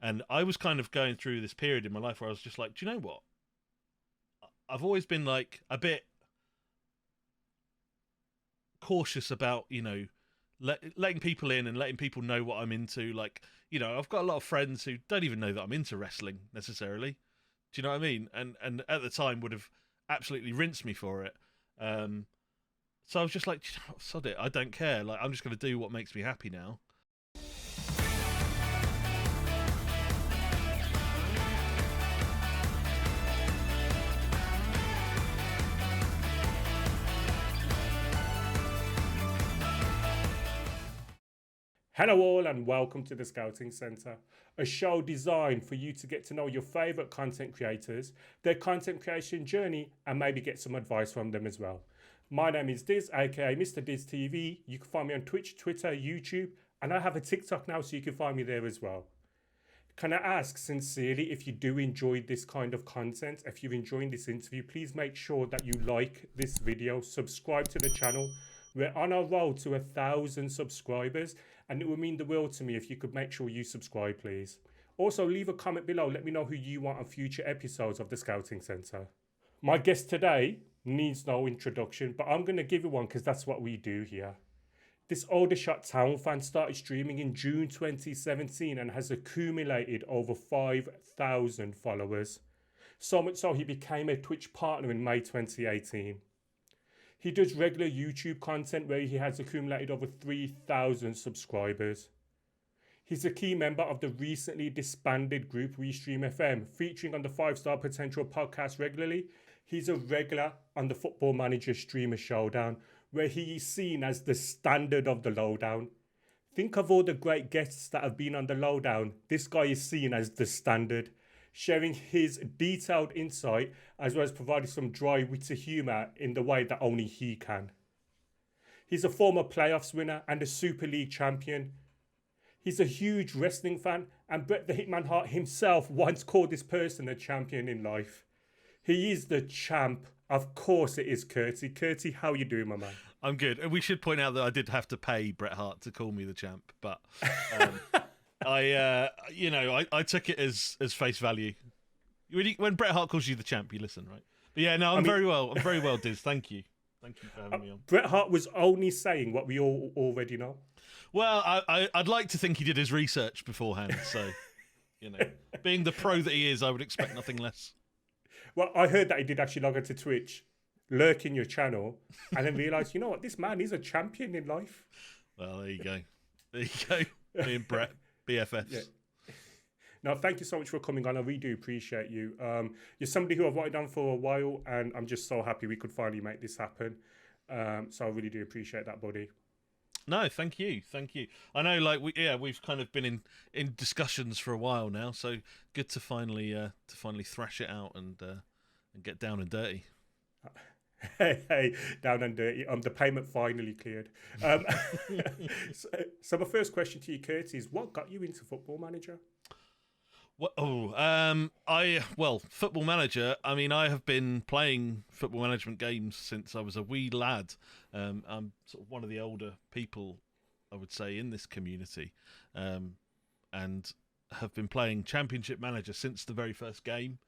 And I was kind of going through this period in my life where I was just like, do you know what? I've always been like a bit cautious about, letting people in and letting people know what I'm into. Like, I've got a lot of friends who don't even know that I'm into wrestling necessarily. Do you know what I mean? And at the time would have absolutely rinsed me for it. So I was just like, sod it, I don't care. Like, I'm just going to do what makes me happy now. Hello, all, and welcome to the Scouting Centre, a show designed for you to get to know your favourite content creators, their content creation journey, and maybe get some advice from them as well. My name is Diz, aka Mr. Diz TV. You can find me on Twitch, Twitter, YouTube, and I have a TikTok now, so you can find me there as well. Can I ask sincerely, if you do enjoy this kind of content, if you're enjoying this interview, please make sure that you like this video, subscribe to the channel. We're on our road to 1,000 subscribers, and it would mean the world to me if you could make sure you subscribe, please. Also, leave a comment below. Let me know who you want on future episodes of the Scouting Centre. My guest today needs no introduction, but I'm going to give you one because that's what we do here. This Aldershot Town fan started streaming in June 2017 and has accumulated over 5,000 followers. So much so he became a Twitch partner in May 2018. He does regular YouTube content where he has accumulated over 3,000 subscribers. He's a key member of the recently disbanded group Restream FM, featuring on the 5-Star Potential podcast regularly. He's a regular on the Football Manager Streamer Showdown, where he is seen as the standard of the lowdown. Think of all the great guests that have been on the lowdown. This guy is seen as the standard, sharing his detailed insight as well as providing some dry witty humour in the way that only he can. He's a former playoffs winner and a Super League champion. He's a huge wrestling fan, and Bret the Hitman Hart himself once called this person a champion in life. He is the champ. Of course it is Curty. Curty, how you doing, my man? I'm good. And we should point out that I did have to pay Bret Hart to call me the champ, but I took it as face value. When Bret Hart calls you the champ, you listen, right? But yeah, no, I'm very well, Diz. Thank you for having me on. Bret Hart was only saying what we all already know. Well, I'd like to think he did his research beforehand. So, being the pro that he is, I would expect nothing less. Well, I heard that he did actually log onto Twitch, lurk in your channel, and then realise, you know what, this man is a champion in life. Well, there you go. Me and Bret, BFFs. Yeah. Now, thank you so much for coming on. I really do appreciate you. You're somebody who I've wanted on for a while, and I'm just so happy we could finally make this happen. So I really do appreciate that, buddy. No, thank you. I know, we've kind of been in discussions for a while now, so good to finally thrash it out and get down and dirty. Hey, down and dirty. The payment finally cleared. So my first question to you, Kurt, is what got you into Football Manager? Football Manager. I mean, I have been playing football management games since I was a wee lad. I'm sort of one of the older people, I would say, in this community, and have been playing Championship Manager since the very first game.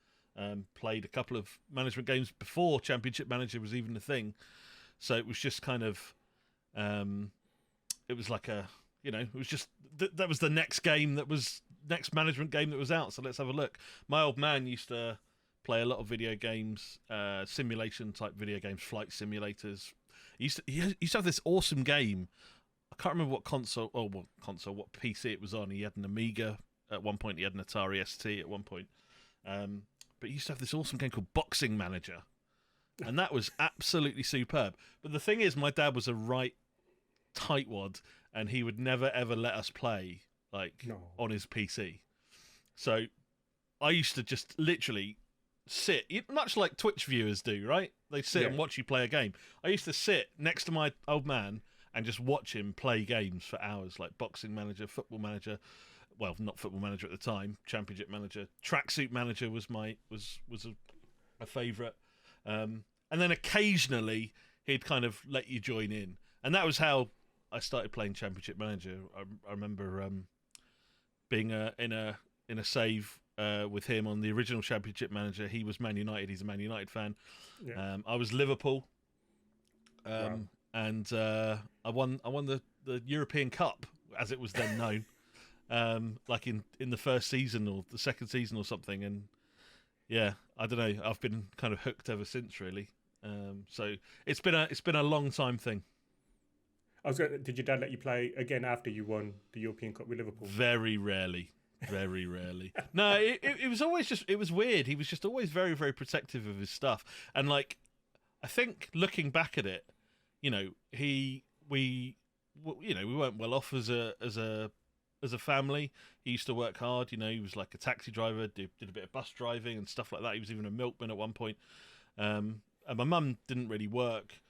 Played a couple of management games before Championship Manager was even a thing, so it was just kind of, it was like it was just that was the next management game that was out. So let's have a look. My old man used to play a lot of video games, simulation type video games, flight simulators. He used to have this awesome game. I can't remember what what PC it was on. He had an Amiga at one point. He had an Atari ST at one point. But he used to have this awesome game called Boxing Manager, and that was absolutely superb. But the thing is, my dad was a right tightwad, and he would never ever let us play on his PC. So I used to just literally sit, much like Twitch viewers do, right? They sit and watch you play a game. I used to sit next to my old man and just watch him play games for hours, like Boxing Manager, Football Manager. Well, not Football Manager at the time. Championship Manager, Tracksuit Manager was a favourite, and then occasionally he'd kind of let you join in, and that was how I started playing Championship Manager. I remember being in a in a save with him on the original Championship Manager. He was Man United. He's a Man United fan. Yeah. I was Liverpool, Wow. and I won the European Cup as it was then known, like in the first season or the second season or something. And yeah, I don't know. I've been kind of hooked ever since, really. So it's been a long time thing. Did your dad let you play again after you won the European Cup with Liverpool? Very rarely. Very rarely. No, it was always it was weird. He was just always very, very protective of his stuff. And like, I think looking back at it, you know, we weren't well off as a family. He used to work hard. You know, he was like a taxi driver, did a bit of bus driving and stuff like that. He was even a milkman at one point. And my mum didn't really work.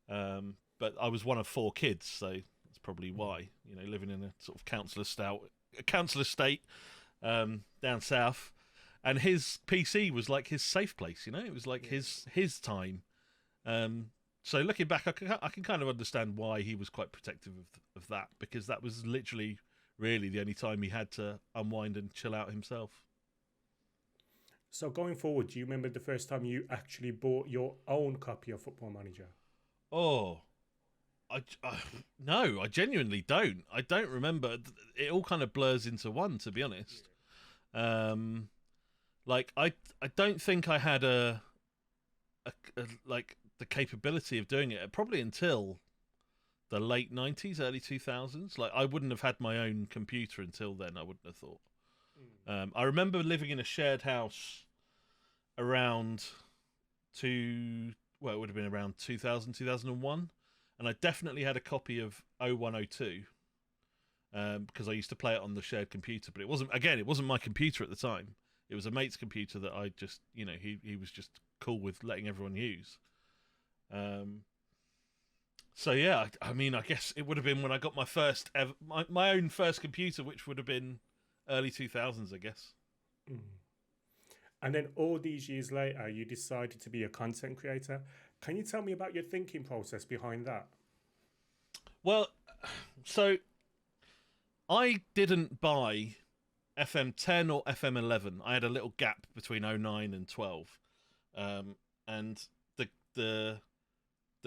But I was one of 4 kids, so that's probably why. You know, living in a sort of council estate down south, and his PC was like his safe place. You know, it was like his time. So looking back, I can kind of understand why he was quite protective of that, because that was literally really the only time he had to unwind and chill out himself. So going forward, do you remember the first time you actually bought your own copy of Football Manager? Oh. No, I genuinely don't. I don't remember. It all kind of blurs into one, to be honest. Like I don't think I had a like the capability of doing it probably until the late 90s, early 2000s. Like I wouldn't have had my own computer until then. I wouldn't have thought. I remember living in a shared house around it would have been around 2000, 2001. And I definitely had a copy of 0102 because I used to play it on the shared computer. But it wasn't my computer at the time. It was a mate's computer that I just, you know, he was just cool with letting everyone use. So yeah, I mean, I guess it would have been when I got my first ever, my own first computer, which would have been early 2000s, I guess. And then all these years later, you decided to be a content creator. Can you tell me about your thinking process behind that? Well, so I didn't buy FM 10 or FM 11. I had a little gap between 09 and 12. And the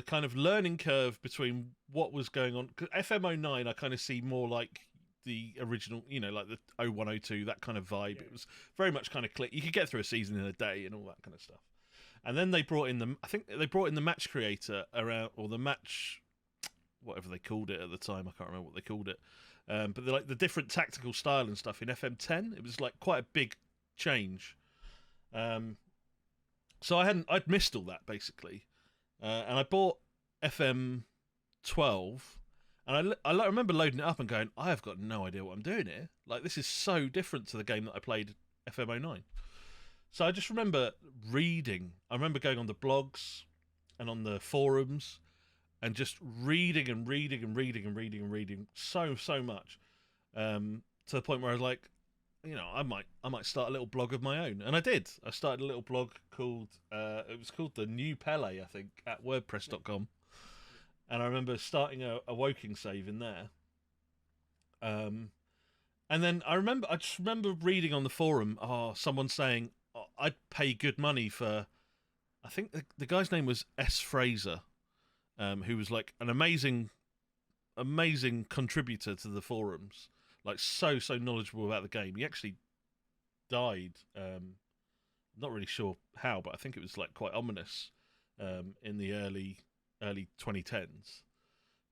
kind of learning curve between what was going on, 'cause FM 09 I kind of see more like the original, you know, like the 0102, that kind of vibe. It was very much kind of click. You could get through a season in a day and all that kind of stuff. And then they brought in the match creator around, or the match, whatever they called it at the time. I can't remember what they called it. But like the different tactical style and stuff in FM 10, it was like quite a big change. So I'd missed all that basically. And I bought FM 12, and I remember loading it up and going, I have got no idea what I'm doing here. Like, this is so different to the game that I played FM 09. So I just remember reading. I remember going on the blogs and on the forums and just reading so much, to the point where I was like, you know, I might start a little blog of my own. And I did. I started a little blog called, it was called The New Pele, I think, at wordpress.com. And I remember starting a Woking save in there. And then I just remember reading on the forum, someone saying, I'd pay good money for, I think the guy's name was S. Fraser, who was like an amazing contributor to the forums, like so knowledgeable about the game. He actually died. Not really sure how, but I think it was like quite ominous in the early 2010s.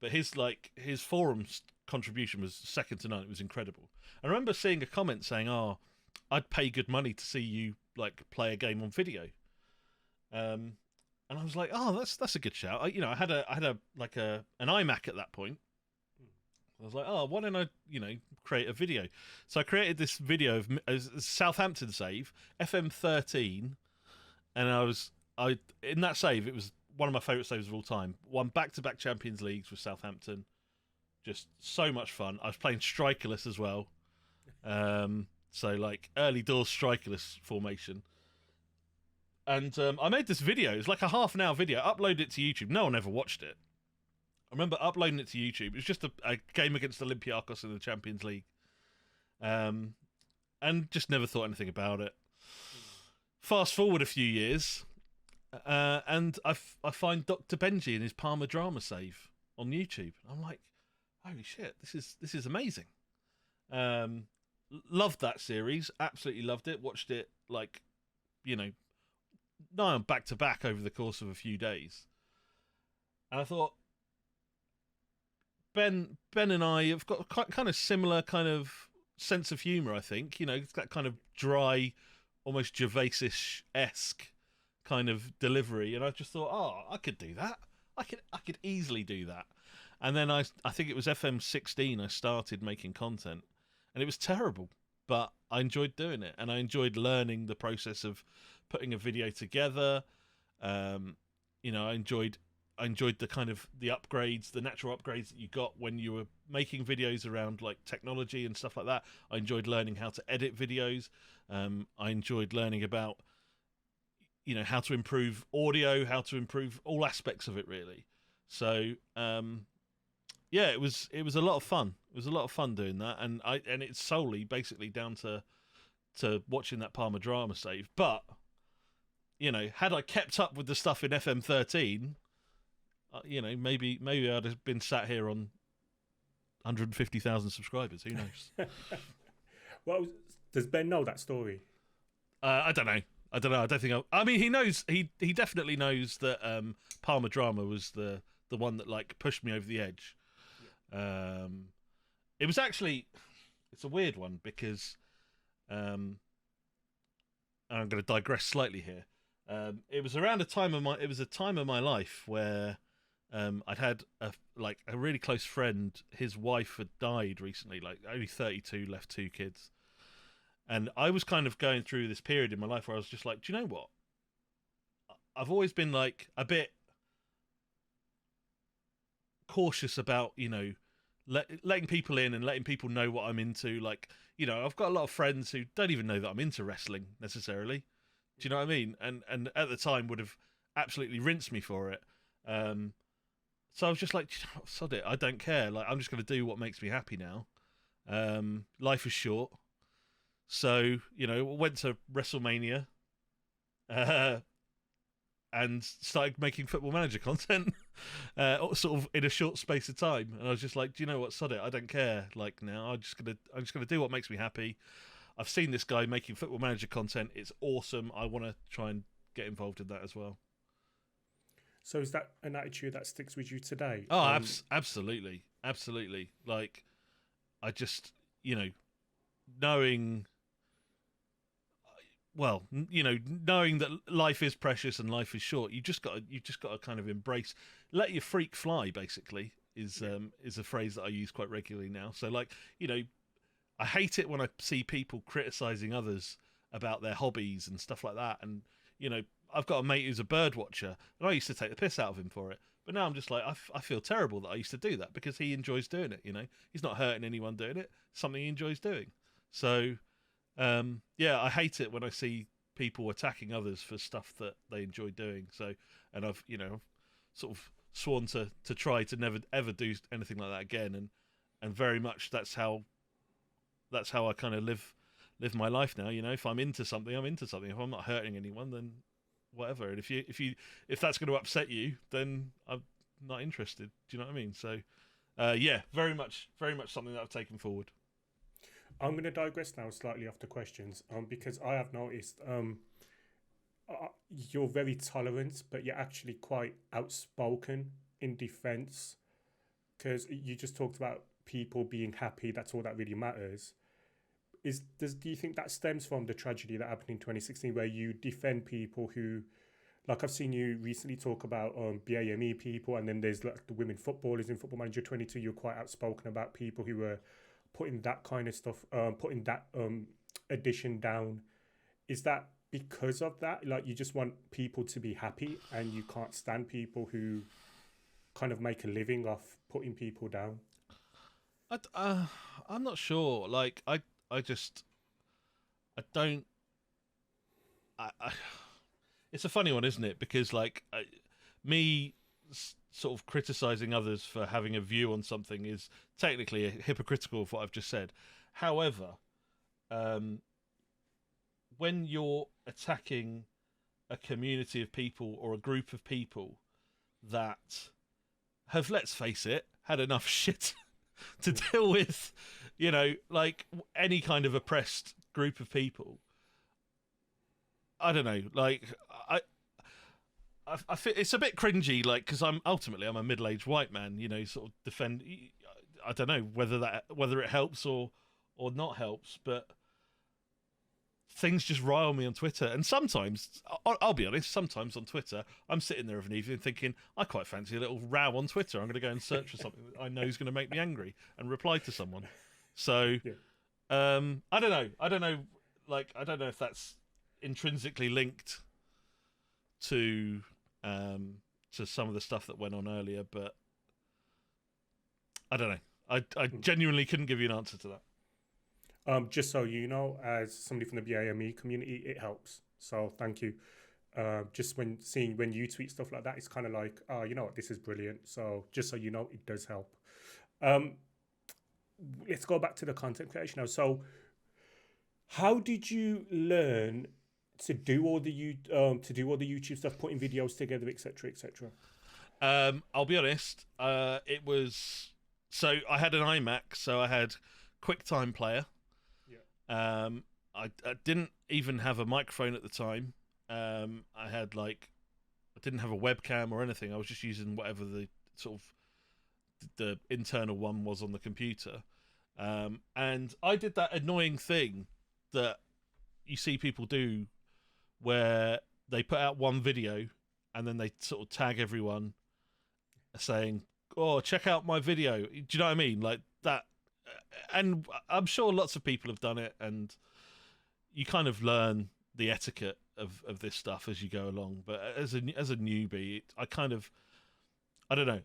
But his forums contribution was second to none. It was incredible. I remember seeing a comment saying, I'd pay good money to see you like play a game on video. And I was like, that's a good shout. I had an iMac at that point. I was like, why don't I, create a video? So I created this video of a Southampton save, FM 13, and in that save, it was one of my favourite saves of all time. Won back-to-back Champions Leagues with Southampton. Just so much fun. I was playing strikerless as well. So like early doors strikerless formation. And I made this video. It was like a half an hour video. Uploaded it to YouTube. No one ever watched it. I remember uploading it to YouTube. It was just a game against Olympiacos in the Champions League. And and just never thought anything about it. Fast forward a few years, and I find Dr. Benji and his Parma drama save on YouTube. I'm like, holy shit, this is amazing. Loved that series, absolutely loved it. Watched it like, now I'm back to back over the course of a few days, and I thought Ben and I have got quite kind of similar kind of sense of humor. I think it's that kind of dry, almost Gervaisish-esque kind of delivery, and I just thought, oh, I could do that. I could easily do that. And then I think it was FM16 I started making content, and it was terrible, but I enjoyed doing it, and I enjoyed learning the process of putting a video together. I enjoyed the kind of the upgrades, the natural upgrades that you got when you were making videos around like technology and stuff like that. I enjoyed learning how to edit videos. I enjoyed learning about, how to improve audio, how to improve all aspects of it, really. So, yeah, it was a lot of fun. It was a lot of fun doing that, and it's solely basically down to watching that Parma drama save. But had I kept up with the stuff in FM13, maybe I'd have been sat here on 150,000 subscribers. Who knows? Well, does Ben know that story? I don't know. I don't think. I mean, he knows. He definitely knows that Parma drama was the one that like pushed me over the edge. Yeah. It was actually, it's a weird one because, I'm going to digress slightly here. It was around a time of my life where I'd had a really close friend. His wife had died recently, like only 32, left 2 kids. And I was kind of going through this period in my life where I was just like, do you know what? I've always been like a bit cautious about, letting people in and letting people know what I'm into. Like, I've got a lot of friends who don't even know that I'm into wrestling necessarily. Do you know what I mean? And at the time would have absolutely rinsed me for it. So I was just like, sod it, I don't care. Like, I'm just going to do what makes me happy now. Life is short. So, went to WrestleMania and started making Football Manager content sort of in a short space of time. And I was just like, do you know what, sod it, I don't care. Like, now I'm just gonna do what makes me happy. I've seen this guy making Football Manager content. It's awesome. I want to try and get involved in that as well. So is that an attitude that sticks with you today? Oh, absolutely. Absolutely. Like, I just, knowing that life is precious and life is short, you just got to kind of embrace, let your freak fly, basically, is a phrase that I use quite regularly now. So, like, I hate it when I see people criticizing others about their hobbies and stuff like that. And, I've got a mate who's a bird watcher, and I used to take the piss out of him for it. But now I'm just like, I feel terrible that I used to do that because he enjoys doing it, He's not hurting anyone doing it. It's something he enjoys doing. So, yeah, I hate it when I see people attacking others for stuff that they enjoy doing. So, and I've, sort of sworn to try to never ever do anything like that again. And very much that's how I kind of live my life now. If I'm into something, I'm into something. If I'm not hurting anyone, then whatever. And if that's going to upset you, then I'm not interested. Do you know what I mean? So, yeah, very much something that I've taken forward. I'm going to digress now slightly off the questions, because I have noticed you're very tolerant, but you're actually quite outspoken in defense, because you just talked about people being happy. That's all that really matters. Do you think that stems from the tragedy that happened in 2016, where you defend people who, like I've seen you recently talk about BAME people, and then there's like the women footballers in Football Manager 22. You're quite outspoken about people who were putting that kind of stuff, putting that edition down. Is that because of that? Like, you just want people to be happy, and you can't stand people who kind of make a living off putting people down? I'm not sure. Like, I don't. It's a funny one, isn't it? Because like me sort of criticizing others for having a view on something is technically hypocritical of what I've just said. However, when you're attacking a community of people or a group of people that have, let's face it, had enough shit to deal with, you know, like any kind of oppressed group of people. I don't know, like I feel it's a bit cringy, like, because I'm a middle-aged white man, you know, sort of defend. I don't know whether it helps or not helps, but things just rile me on Twitter. And sometimes, I'll be honest, sometimes on Twitter, I'm sitting there of an evening thinking, I quite fancy a little row on Twitter. I'm going to go and search for something that I know is going to make me angry and reply to someone. So, I don't know. Like, I don't know if that's intrinsically linked to some of the stuff that went on earlier, but I don't know. I genuinely couldn't give you an answer to that. Just so you know, as somebody from the BAME community, it helps. So thank you. Just when you tweet stuff like that, it's kind of like, oh, you know what, this is brilliant. So just so you know, it does help. Let's go back to the content creation now. So how did you learn to do all the YouTube stuff, putting videos together, etc., etc.? I'll be honest. It was, so I had an iMac, so I had QuickTime Player. I didn't even have a microphone at the time. I didn't have a webcam or anything. I was just using whatever the sort of the internal one was on the computer. And I did that annoying thing that you see people do where they put out one video and then they sort of tag everyone saying, oh, check out my video. Do you know what I mean? Like that. And I'm sure lots of people have done it, and you kind of learn the etiquette of this stuff as you go along. But as a newbie, I don't know.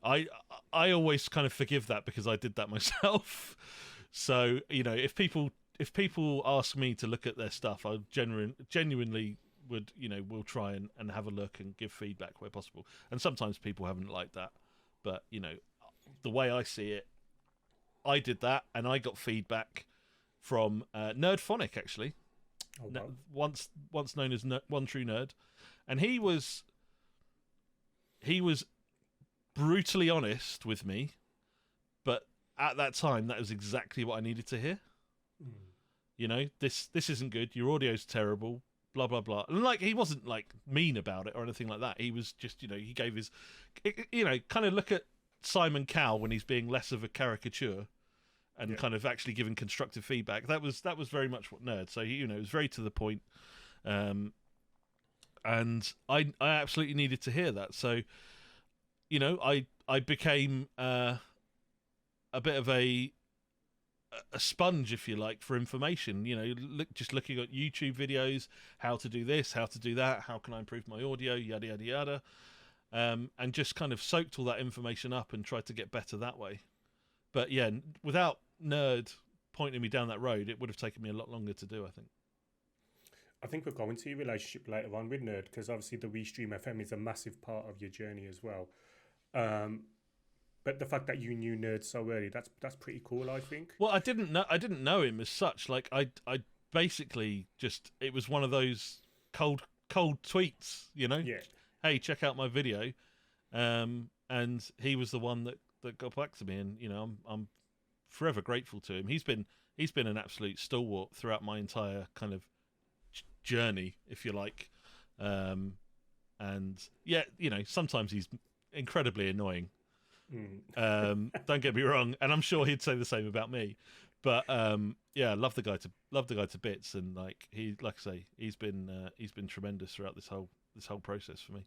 I always kind of forgive that because I did that myself. So, you know, if people ask me to look at their stuff, I genuinely would, you know, will try and have a look and give feedback where possible. And sometimes people haven't liked that, but you know, the way I see it, I did that, and I got feedback from Nerdphonic, actually. Oh, wow. Once known as One True Nerd, and he was brutally honest with me, but at that time, that was exactly what I needed to hear. You know, this isn't good. Your audio's terrible. Blah blah blah. And like, he wasn't like mean about it or anything like that. He was just, you know, he gave his, you know, kind of look at Simon Cowell when he's being less of a caricature and kind of actually giving constructive feedback. That was very much what Nerd. So, you know, it was very to the point. And I absolutely needed to hear that. So, you know, I became a bit of a sponge, if you like, for information. You know, just looking at YouTube videos, how to do this, how to do that, how can I improve my audio, yada yada yada. And just kind of soaked all that information up and tried to get better that way. But yeah, without Nerd pointing me down that road, it would have taken me a lot longer to do, I think. I think we'll go into your relationship later on with Nerd, because obviously the WeStream FM is a massive part of your journey as well. But the fact that you knew Nerd so early, that's pretty cool, I think. Well, I didn't know him as such. Like I basically just, it was one of those cold tweets, you know? Yeah. Hey, check out my video. And he was the one that got back to me, and you know, I'm forever grateful to him. He's been an absolute stalwart throughout my entire kind of journey, if you like. And yeah, you know, sometimes he's incredibly annoying. Don't get me wrong, and I'm sure he'd say the same about me. But yeah, love the guy to bits, and like I say, he's been tremendous throughout this whole process for me.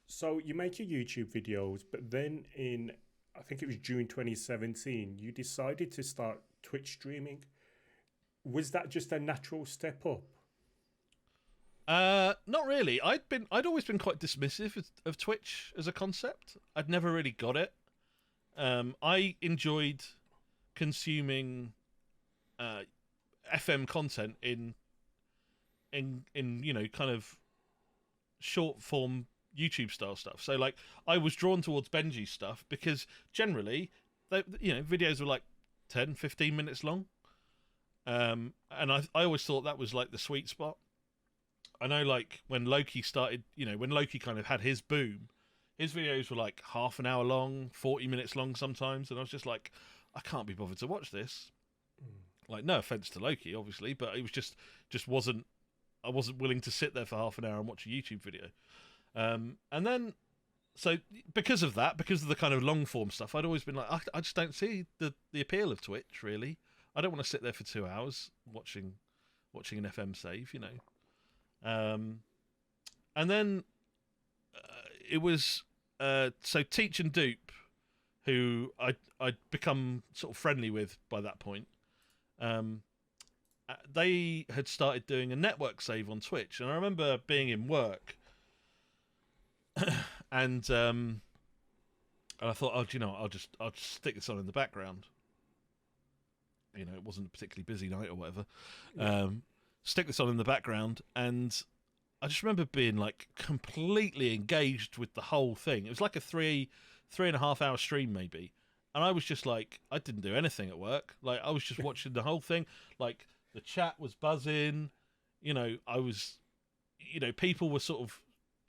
So you make your YouTube videos, but then in, I think it was June 2017, you decided to start Twitch streaming. Was that just a natural step up? Not really. I'd always been quite dismissive of Twitch as a concept. I'd never really got it. I enjoyed consuming FM content in you know, kind of short form YouTube style stuff. So like, I was drawn towards Benji's stuff because generally, you know, videos were like 10, 15 minutes long. And I always thought that was like the sweet spot. I know, like when Loki started, when Loki kind of had his boom, his videos were like half an hour long, 40 minutes long sometimes, and I was just like, I can't be bothered to watch this. Like, no offense to Loki, obviously, but it was just wasn't. I wasn't willing to sit there for half an hour and watch a YouTube video. And then, so because of that, because of the kind of long form stuff, I'd always been like, I just don't see the appeal of Twitch, really. I don't want to sit there for 2 hours watching an FM save, And then it was so Teach and Dupe, who I'd become sort of friendly with by that point. They had started doing a network save on Twitch, and I remember being in work, and I thought, I'll just stick this on in the background. It wasn't a particularly busy night or whatever. Yeah. Stick this on in the background, and I just remember being like completely engaged with the whole thing. It was like a 3.5 hour stream maybe, and I was just like, I didn't do anything at work. Like, I was just watching the whole thing. Like, the chat was buzzing. I was, people were sort of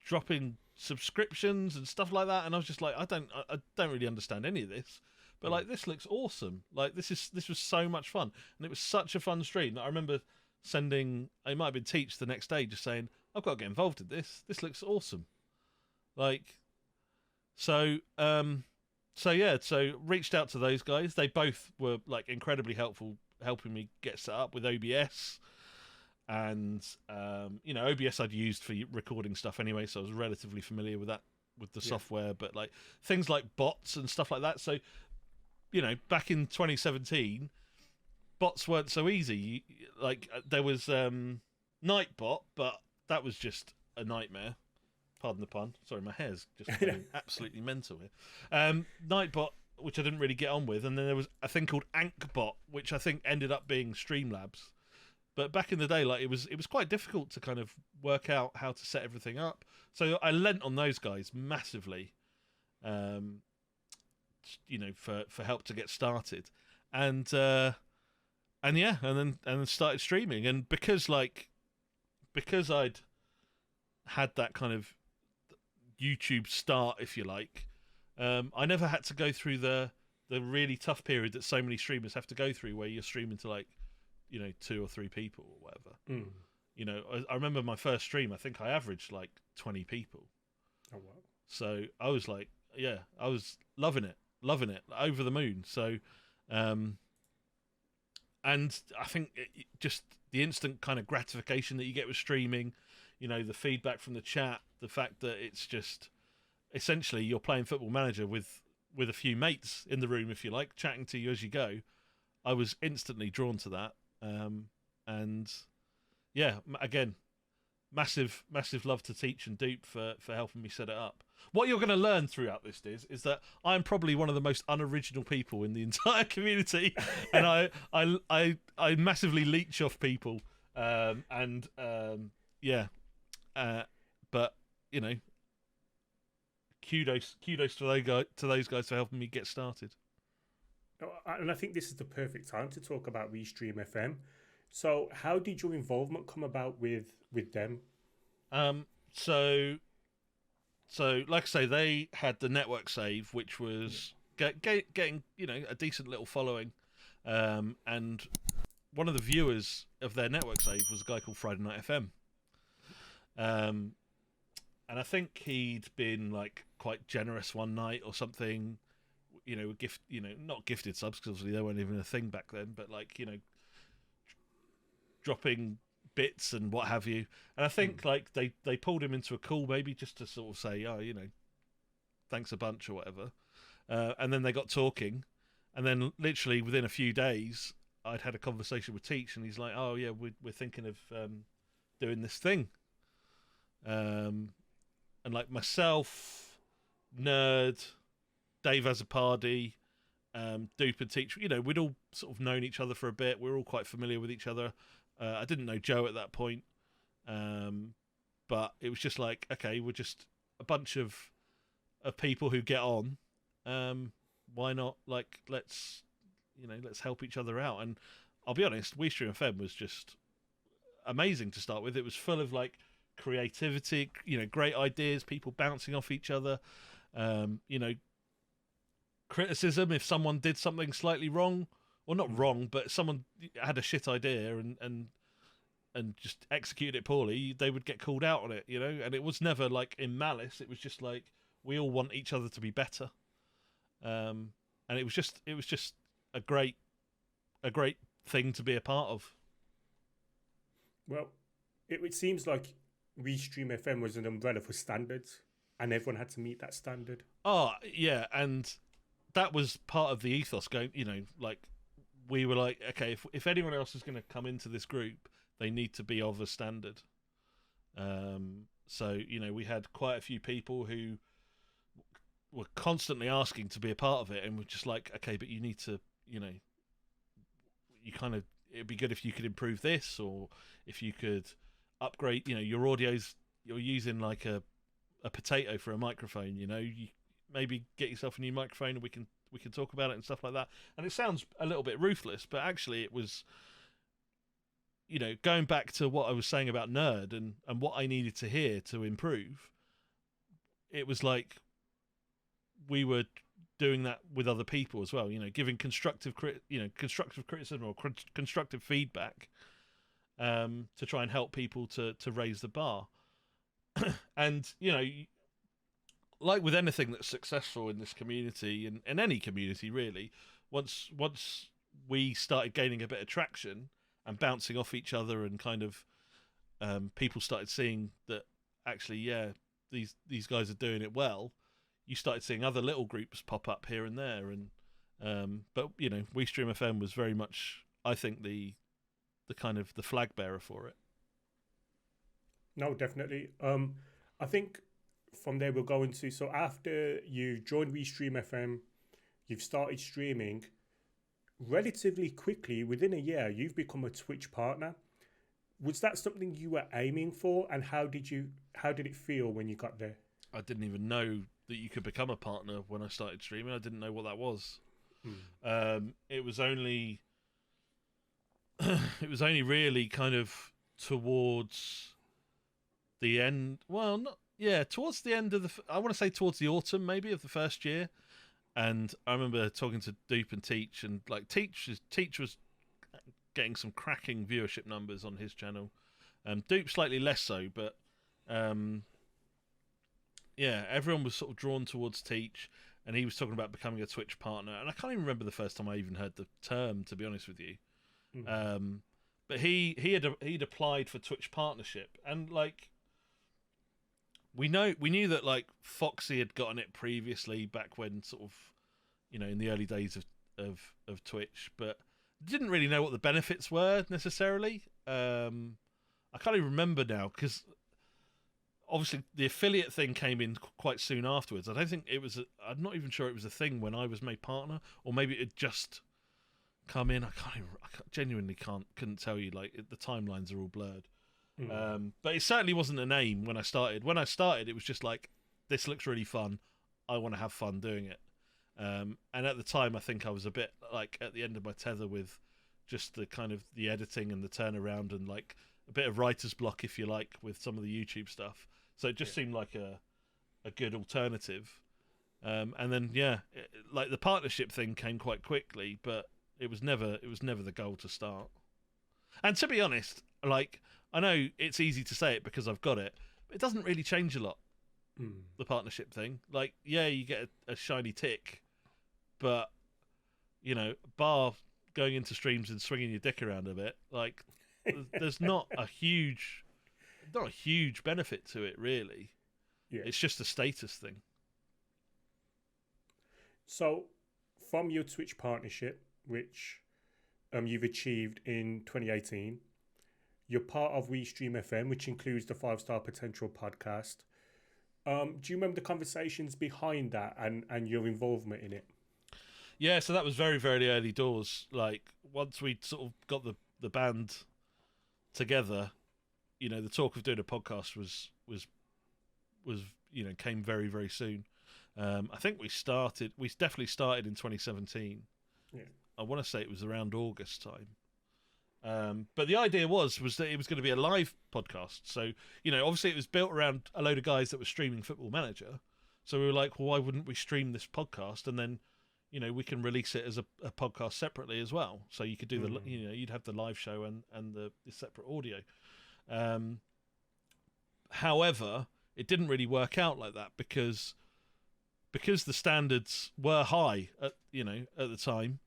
dropping subscriptions and stuff like that, and I was just like, I don't really understand any of this, but like, this looks awesome. Like, this was so much fun, and it was such a fun stream that I remember sending. It might have been Teach the next day, just saying, I've got to get involved in this. This looks awesome. Like, so reached out to those guys. They both were like incredibly helpful, helping me get set up with OBS. And OBS I'd used for recording stuff anyway, so I was relatively familiar with that, with the software. But like things like bots and stuff like that. So, back in 2017, bots weren't so easy. Like, there was Nightbot, but that was just a nightmare. Pardon the pun. Sorry, my hair's just going absolutely mental here. Nightbot, which I didn't really get on with, and then there was a thing called Ankbot, which I think ended up being Streamlabs. But back in the day, like, it was quite difficult to kind of work out how to set everything up. So I lent on those guys massively, for help to get started, and then started streaming. And because I'd had that kind of YouTube start, if you like, I never had to go through the really tough period that so many streamers have to go through, where you're streaming to like, 2 or 3 people or whatever. I remember my first stream, I think I averaged like 20 people. Oh wow. So I was like, I was loving it, over the moon. So and I think just the instant kind of gratification that you get with streaming, the feedback from the chat, the fact that it's just essentially you're playing Football Manager with a few mates in the room, if you like, chatting to you as you go. I was instantly drawn to that. And yeah, again, massive love to Teach and Dupe for helping me set it up. What you're going to learn throughout this is that I'm probably one of the most unoriginal people in the entire community, and I massively leech off people, but kudos to those guys for helping me get started. And I think this is the perfect time to talk about Restream FM. So how did your involvement come about with them? So like I say, they had the network save, which was getting a decent little following, and one of the viewers of their network save was a guy called Friday Night FM, and I think he'd been like quite generous one night or something. Not gifted subs, because obviously they weren't even a thing back then, but like, dropping bits and what have you. And I think like they pulled him into a call, maybe just to sort of say, thanks a bunch or whatever. And then they got talking, and then literally within a few days, I'd had a conversation with Teach, and he's like, oh yeah, we're thinking of doing this thing. And like myself, Nerd, Dave Azzopardi, Dupe and Teach, we'd all sort of known each other for a bit. We were all quite familiar with each other. I didn't know Joe at that point, but it was just like, okay, we're just a bunch of people who get on. Why not? Like, let's help each other out. And I'll be honest, WeStream FM was just amazing to start with. It was full of like creativity, great ideas, people bouncing off each other, criticism if someone did something slightly wrong, or not wrong, but someone had a shit idea and just executed it poorly, they would get called out on it, and it was never like in malice. It was just like we all want each other to be better, and it was just a great thing to be a part of. Well, it seems like WeStream FM was an umbrella for standards, and everyone had to meet that standard. Oh yeah, and that was part of the ethos. Going, like we were like, okay, if anyone else is going to come into this group, they need to be of a standard. So we had quite a few people who were constantly asking to be a part of it, and we're just like, okay, but you need to, you kind of, it'd be good if you could improve this, or if you could upgrade, your audios. You're using like a potato for a microphone. You maybe get yourself a new microphone, and we can talk about it and stuff like that. And it sounds a little bit ruthless, but actually it was, going back to what I was saying about Nerd and what I needed to hear to improve. It was like we were doing that with other people as well, giving constructive criticism or constructive feedback, to try and help people to raise the bar. And like with anything that's successful in this community, and in any community really, once we started gaining a bit of traction and bouncing off each other, and kind of people started seeing that actually, yeah, these guys are doing it well, you started seeing other little groups pop up here and there. And but WeStream FM was very much, I think, the kind of the flag bearer for it. No, definitely. I think from there we'll go into, so after you joined WeStream FM, you've started streaming. Relatively quickly, within a year, you've become a Twitch partner. Was that something you were aiming for, and how did it feel when you got there? I didn't even know that you could become a partner when I started streaming. I didn't know what that was. It was only really kind of towards the end. Well, towards the end of I want to say towards the autumn maybe of the first year. And I remember talking to Dupe and Teach, and like Teach was getting some cracking viewership numbers on his channel. Dupe slightly less so, but everyone was sort of drawn towards Teach, and he was talking about becoming a Twitch partner. And I can't even remember the first time I even heard the term, to be honest with you. But he'd applied for Twitch partnership, and like we knew that like Foxy had gotten it previously back when sort of in the early days of Twitch, but didn't really know what the benefits were necessarily. I can't even remember now, because obviously the affiliate thing came in quite soon afterwards. I don't think it was I'm not even sure it was a thing when I was made partner, or maybe it had just come in. I genuinely couldn't tell you. Like the timelines are all blurred. But it certainly wasn't an aim when I started. When I started, it was just like, this looks really fun. I want to have fun doing it. And at the time, I think I was a bit like at the end of my tether with just the kind of the editing and the turnaround, and like a bit of writer's block, if you like, with some of the YouTube stuff. So it just seemed like a good alternative. And then like the partnership thing came quite quickly, but it was never the goal to start. And to be honest, like, I know it's easy to say it because I've got it, but it doesn't really change a lot. The partnership thing, like, you get a shiny tick, but bar going into streams and swinging your dick around a bit, like, there's not a huge benefit to it, really. It's just a status thing. So from your Twitch partnership, which you've achieved in 2018, you're part of WeStream FM, which includes the 5-Star Potential podcast. Do you remember the conversations behind that and your involvement in it? Yeah, so that was very, very early doors. Like, once we sort of got the band together, the talk of doing a podcast was came very, very soon. I think we definitely started in 2017. Yeah. I want to say it was around August time. But the idea was that it was going to be a live podcast. So, obviously it was built around a load of guys that were streaming Football Manager. So we were like, well, why wouldn't we stream this podcast and then, we can release it as a podcast separately as well. So you could do you'd have the live show and the separate audio. However, it didn't really work out like that because the standards were high at the time.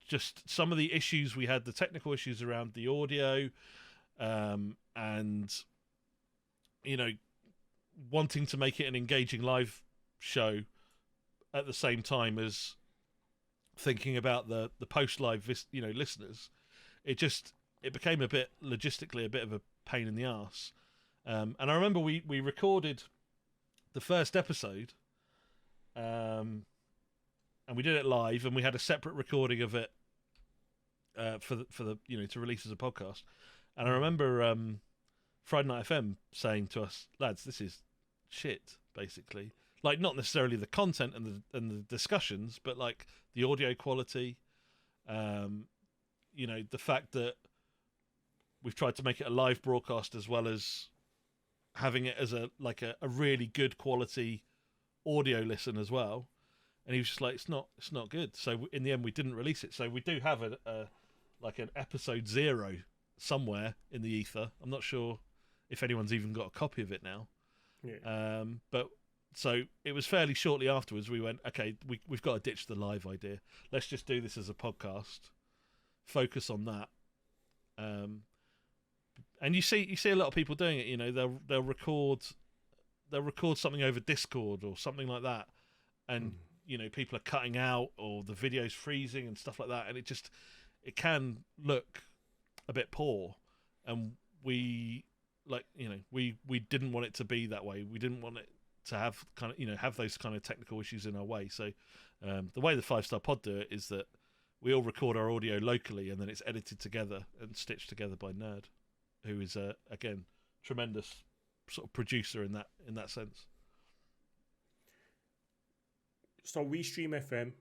Just some of the issues we had, the technical issues around the audio, and wanting to make it an engaging live show at the same time as thinking about the post live listeners, it became logistically a bit of a pain in the arse. And I remember we recorded the first episode, and we did it live, and we had a separate recording of it for the to release as a podcast. And I remember Friday Night FM saying to us, lads, this is shit, basically. Like, not necessarily the content and the discussions, but like the audio quality, the fact that we've tried to make it a live broadcast as well as having it as a really good quality audio listen as well. And he was just like, it's not good. So in the end, we didn't release it. So we do have an episode 0 somewhere in the ether. I'm not sure if anyone's even got a copy of it now. Yeah. But so it was fairly shortly afterwards we went, okay, we've got to ditch the live idea. Let's just do this as a podcast. Focus on that. And you see a lot of people doing it. They'll record something over Discord or something like that, and people are cutting out or the video's freezing and stuff like that, and it can look a bit poor. And we didn't want it to be that way. We didn't want it to have have those kind of technical issues in our way. So the way the 5-Star Pod do it is that we all record our audio locally, and then it's edited together and stitched together by Nerd, who is again tremendous sort of producer in that sense. So WeStream FM,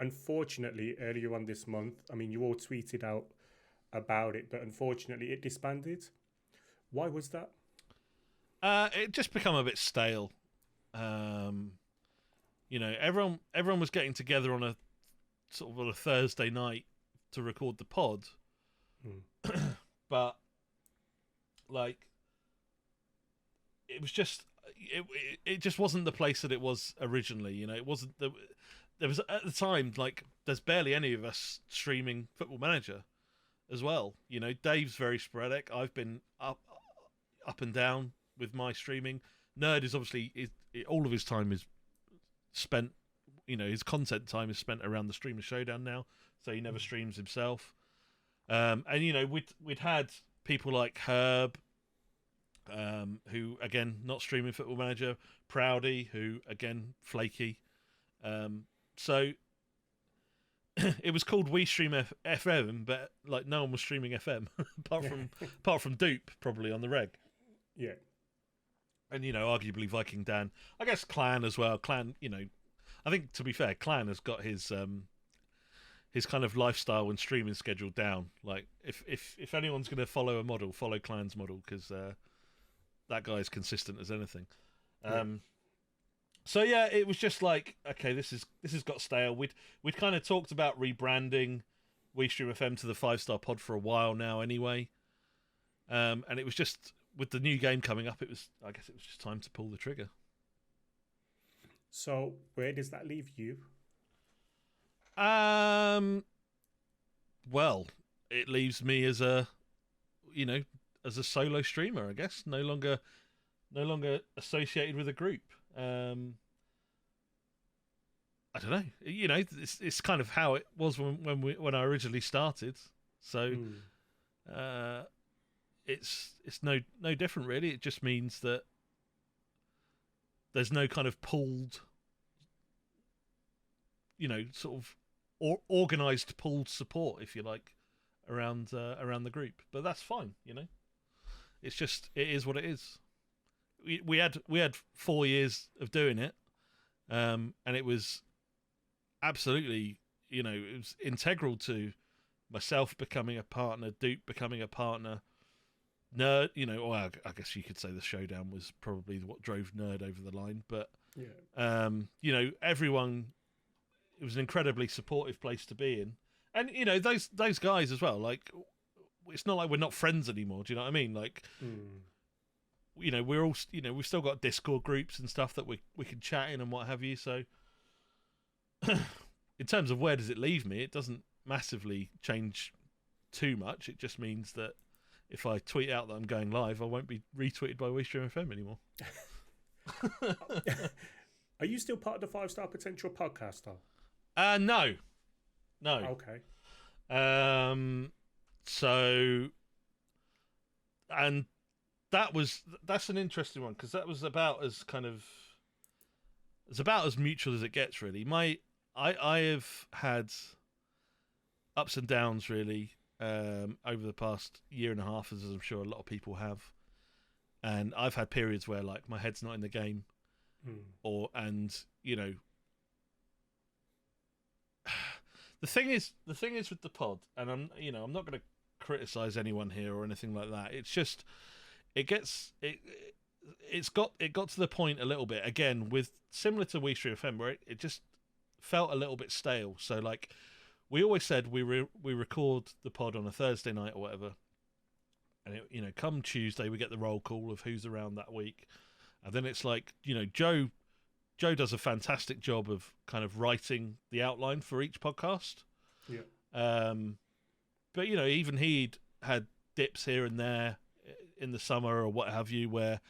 unfortunately, earlier on this month, I mean, you all tweeted out about it, but unfortunately it disbanded. Why was that? It just become a bit stale. Everyone was getting together on a sort of on a Thursday night to record the pod, but like it was just it just wasn't the place that it was originally. It wasn't there was at the time, like, there's barely any of us streaming Football Manager as well. Dave's very sporadic. I've been up and down with my streaming. Nerd is obviously all of his time is spent, his content time is spent around the Streamer Showdown now, so he never streams himself. And we'd had people like Herb, who again not streaming Football Manager, Proudy, who again flaky. So it was called WeStream FM, but like no one was streaming FM apart from Dupe probably on the reg. Yeah. And arguably Viking Dan, I guess Clan as well. Clan, I think, to be fair, Clan has got his kind of lifestyle and streaming schedule down. Like if anyone's going to follow a model, follow Clan's model, because that guy is consistent as anything. So yeah, it was just like, okay, this has got stale. We'd kind of talked about rebranding WeStream FM to the 5-Star Pod for a while now, anyway. And it was just, with the new game coming up, I guess it was just time to pull the trigger. So where does that leave you? Well, it leaves me as a solo streamer, I guess. No longer associated with a group. I don't know. It's kind of how it was when I originally started. So, it's no different really. It just means that there's no kind of pooled, sort of organized pooled support, if you like, around the group. But that's fine. It is what it is. We had 4 years of doing it, and it was absolutely, you know, it was integral to myself becoming a partner, Duke becoming a partner, Nerd, you know, well, I guess you could say the showdown was probably what drove Nerd over the line, but you know, everyone, it was an incredibly supportive place to be in, and you know, those guys as well. Like, it's not like we're not friends anymore. Do you know what I mean? Like, you know, we're all, you know, we've still got Discord groups and stuff that we can chat in and what have you. So, in terms of where does it leave me, it doesn't massively change too much. It just means that if I tweet out that I'm going live, I won't be retweeted by WeStream FM anymore. Are you still part of the 5 Star Potential podcast, though? No. Okay. So, and that's an interesting one, because that was about as mutual as it gets, really. I have had ups and downs, really, over the past year and a half, as I'm sure a lot of people have. And I've had periods where, like, my head's not in the game, and you know, the thing is with the pod, and I'm not going to criticize anyone here or anything like that. It's just it's got to the point a little bit again, with similar to WeStream FM, where it just felt a little bit stale. So, like, we always said we record the pod on a Thursday night or whatever, and it, you know, come Tuesday we get the roll call of who's around that week, and then it's like, you know, Joe does a fantastic job of kind of writing the outline for each podcast. Yeah. But you know, even he'd had dips here and there in the summer or what have you, where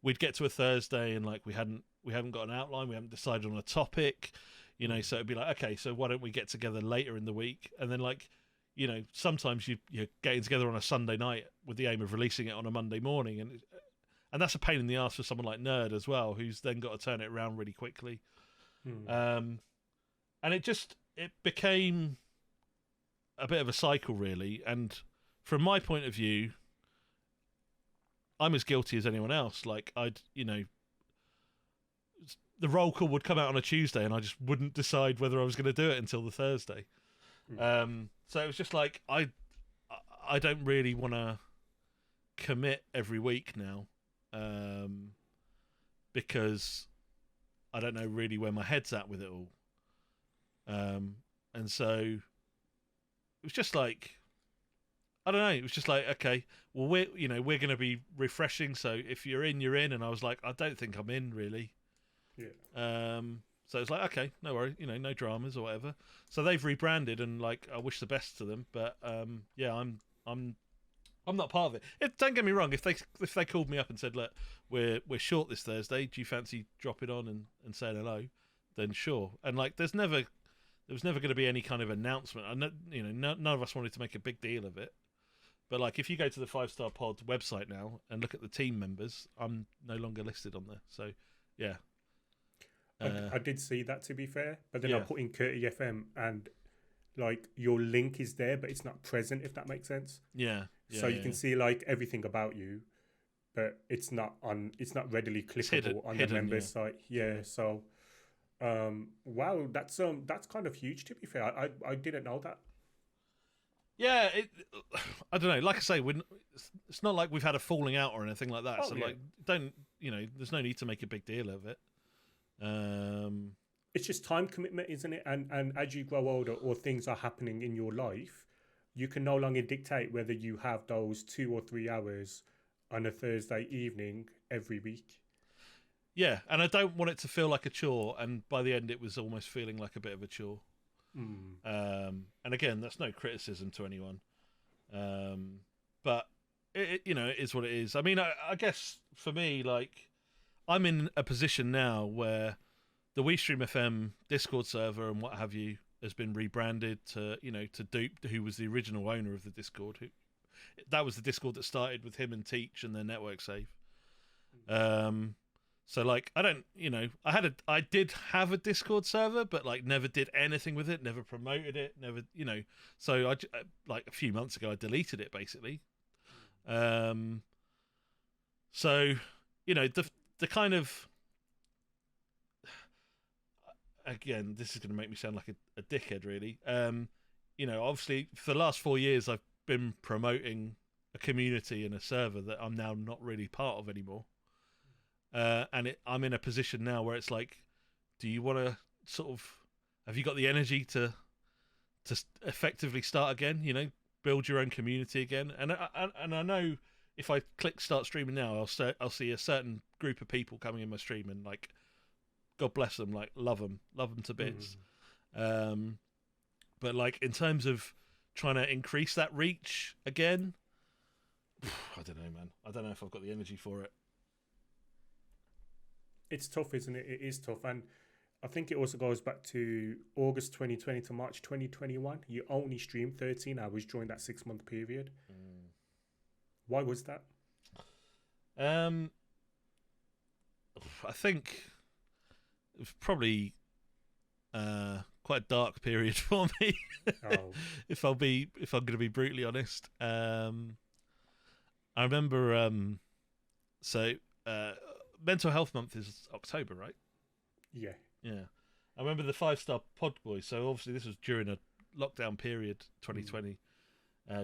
we'd get to a Thursday and, like, we haven't got an outline, we haven't decided on a topic, you know, so it'd be like, okay, so why don't we get together later in the week? And then, like, you know, sometimes you're getting together on a Sunday night with the aim of releasing it on a Monday morning, and that's a pain in the ass for someone like Nerd as well, who's then got to turn it around really quickly. And it became a bit of a cycle, really. And from my point of view, I'm as guilty as anyone else. Like, you know, the roll call would come out on a Tuesday and I just wouldn't decide whether I was going to do it until the Thursday. So it was just like, I don't really want to commit every week now, because I don't know really where my head's at with it all. And so it was just like, I don't know. It was just like, okay, well, we're going to be refreshing. So if you're in, you're in. And I was like, I don't think I'm in, really. Yeah. So it's like, okay, no worries, you know, no dramas or whatever. So they've rebranded, and, like, I wish the best to them. But yeah, I'm not part of it. Don't get me wrong. If they called me up and said, look, we're short this Thursday, do you fancy dropping on and saying hello? Then sure. And, like, there was never going to be any kind of announcement. None of us wanted to make a big deal of it. But, like, if you go to the 5 Star Pod website now and look at the team members, I'm no longer listed on there. So, yeah. I did see that, to be fair. But then I put in Curti FM and, like, your link is there, but it's not present, if that makes sense. Yeah. So you can see, like, everything about you, but it's not readily clickable on the members site. Yeah. So, wow, that's kind of huge, to be fair. I didn't know that. Yeah, I don't know. Like I say, it's not like we've had a falling out or anything like that. Like, there's no need to make a big deal of it. It's just time commitment, isn't it? And as you grow older or things are happening in your life, you can no longer dictate whether you have those 2 or 3 hours on a Thursday evening every week. Yeah, and I don't want it to feel like a chore. And by the end, it was almost feeling like a bit of a chore. And again, that's no criticism to anyone, but it is what it is. I mean, I guess for me, like, I'm in a position now where the WeStream FM Discord server and what have you has been rebranded to Dupe, who was the original owner of the Discord. That was the Discord that started with him and Teach and their network save. So, like, I did have a Discord server, but, like, never did anything with it, never promoted it, never, so like a few months ago, I deleted it, basically. So, the kind of, again, this is going to make me sound like a dickhead, really. Obviously, for the last 4 years, I've been promoting a community and a server that I'm now not really part of anymore. I'm in a position now where it's like, do you want to sort of, have you got the energy to effectively start again? Build your own community again. And I know if I click start streaming now, I'll see a certain group of people coming in my stream, and like, God bless them, like love them to bits. But like in terms of trying to increase that reach again, I don't know, man. I don't know if I've got the energy for it. It's tough, isn't it? It is tough. And I think it also goes back to August 2020 to March 2021. You only streamed 13 hours during that 6-month period. Why was that? I think it was probably quite a dark period for me. Oh. if I'm going to be brutally honest. I remember. Mental Health Month is October, right? Yeah. I remember the 5-star Pod Boys. So obviously this was during a lockdown period, 2020.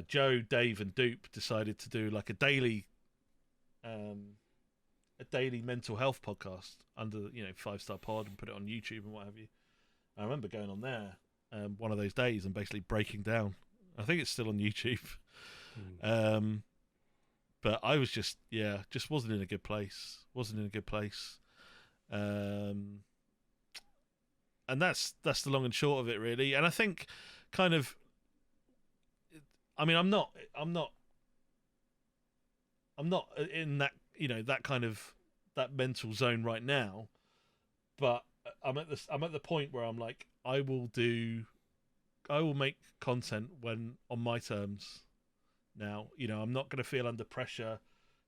Joe, Dave, and Dupe decided to do like a daily mental health podcast under 5-star Pod, and put it on YouTube and what have you. I remember going on there one of those days and basically breaking down. I think it's still on YouTube. But I was just wasn't in a good place. And that's the long and short of it, really. And I think kind of, I mean, I'm not in that, that kind of, that mental zone right now, but I'm at the point where I'm like, I will make content when on my terms now. I'm not going to feel under pressure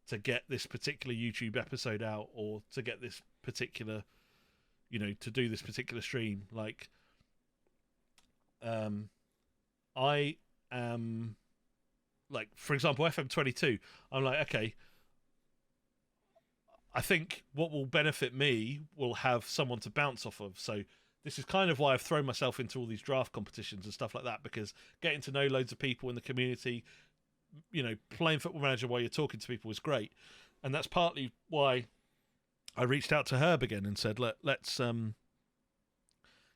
to get this particular YouTube episode out, or to get this particular, to do this particular stream. Like, I am, like, for example, FM22, I'm like, okay, I think what will benefit me will have someone to bounce off of. So this is kind of why I've thrown myself into all these draft competitions and stuff like that, because getting to know loads of people in the community, playing Football Manager while you're talking to people is great. And that's partly why I reached out to Herb again and said, let's do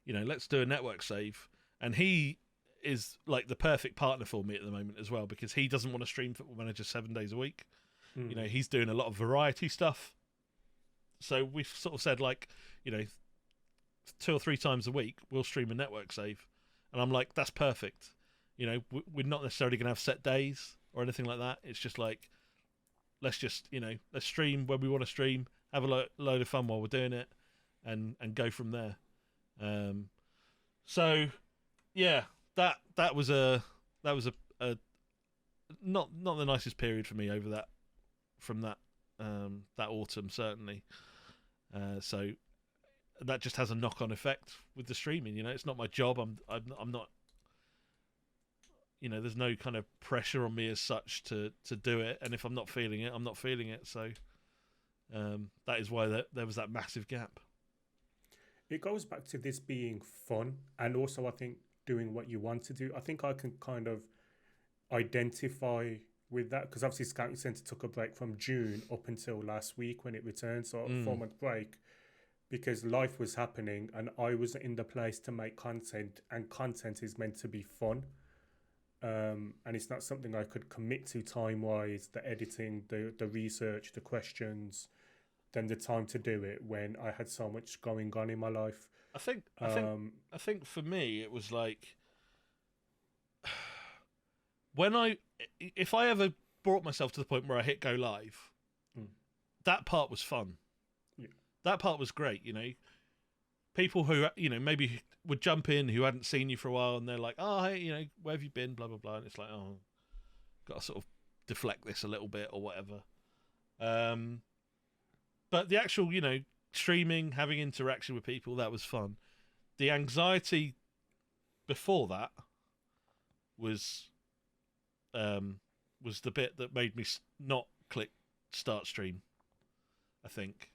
a network save. And he is like the perfect partner for me at the moment as well, because he doesn't want to stream Football Manager 7 days a week. He's doing a lot of variety stuff. So we've sort of said, like, 2 or 3 times a week we'll stream a network save. And I'm like, that's perfect. We're not necessarily going to have set days or anything like that. It's just like, let's just, let's stream when we want to stream, have a load of fun while we're doing it, and go from there. So yeah, that was a not the nicest period for me over that, from that autumn, certainly. So that just has a knock-on effect with the streaming. It's not my job. I'm not. There's no kind of pressure on me as such to do it, and if I'm not feeling it, I'm not feeling it. So that is why there was that massive gap. It goes back to this being fun, and also I think doing what you want to do. I think I can kind of identify with that, because obviously Scouting Centre took a break from June up until last week when it returned, so a 4-month break, because life was happening and I was in the place to make content, and content is meant to be fun. And it's not something I could commit to time-wise, the editing, the research, the questions, then the time to do it when I had so much going on in my life. I think for me it was like, if I ever brought myself to the point where I hit go live, that part was fun. Yeah. That part was great, People who, maybe would jump in who hadn't seen you for a while, and they're like, oh, hey, where have you been, blah, blah, blah. And it's like, oh, got to sort of deflect this a little bit or whatever. But the actual, streaming, having interaction with people, that was fun. The anxiety before that was the bit that made me not click start stream, I think.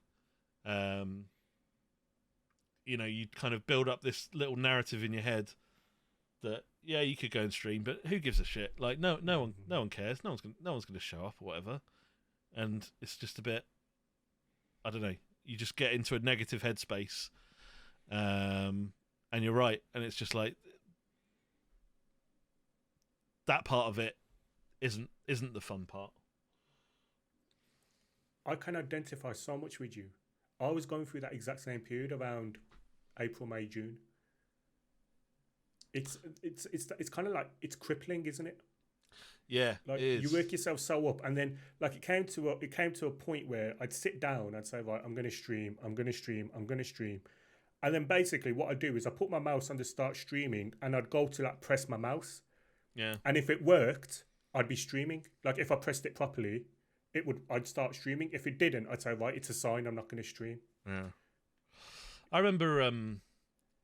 you kind of build up this little narrative in your head that you could go and stream, but who gives a shit? Like no one cares. No one's gonna show up or whatever, and it's just a bit. I don't know. You just get into a negative headspace, and you're right, and it's just like that part of it isn't the fun part. I can identify so much with you. I was going through that exact same period around April, May, June. It's kind of like it's crippling, isn't it? Yeah, like it is. You work yourself so up, and then like it came to a point where I'd sit down, I'd say, right, I'm going to stream, and then basically what I'd do is I put my mouse on the start streaming, and I'd go to like press my mouse, and if it worked, I'd be streaming. Like if I pressed it properly, I'd start streaming. If it didn't, I'd say, right, it's a sign I'm not going to stream. Yeah, I remember. And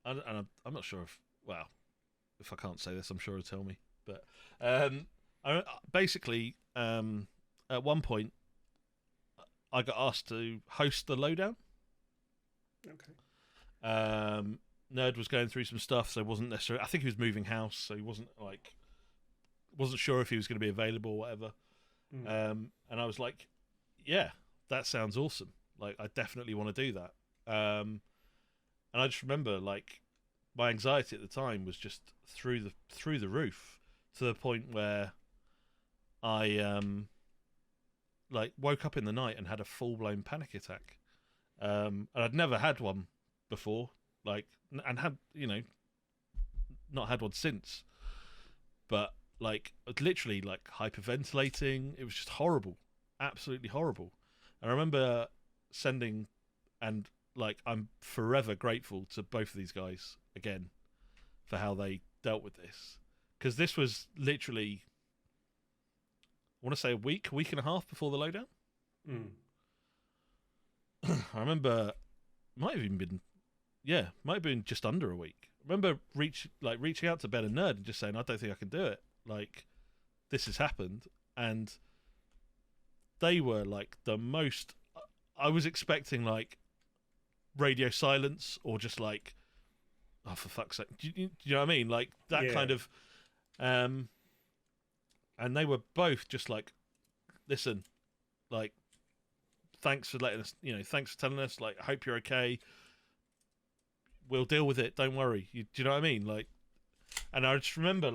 I'm not sure if I can't say this, I'm sure he'll tell me. But I basically at one point I got asked to host the lowdown. Okay. Nerd was going through some stuff, so wasn't necessarily. I think he was moving house, so he wasn't sure if he was going to be available or whatever. And I was like, yeah, that sounds awesome. Like, I definitely want to do that. And I just remember, like, my anxiety at the time was just through the roof, to the point where I woke up in the night and had a full-blown panic attack. And I'd never had one before, and had not had one since. But literally hyperventilating. It was just horrible, absolutely horrible. And I remember sending, and I'm forever grateful to both of these guys again for how they dealt with this, because this was literally, I want to say a week and a half before the lowdown. I remember might have been just under a week. I remember reaching out to Ben and Nerd and just saying, I don't think I can do it. This has happened, and they were the most. I was expecting radio silence, or just oh, for fuck's sake, do you know what I mean? That kind of, and they were both just listen, thanks for letting us, thanks for telling us, I hope you're okay. We'll deal with it. Don't worry. Do you know what I mean? And I just remember,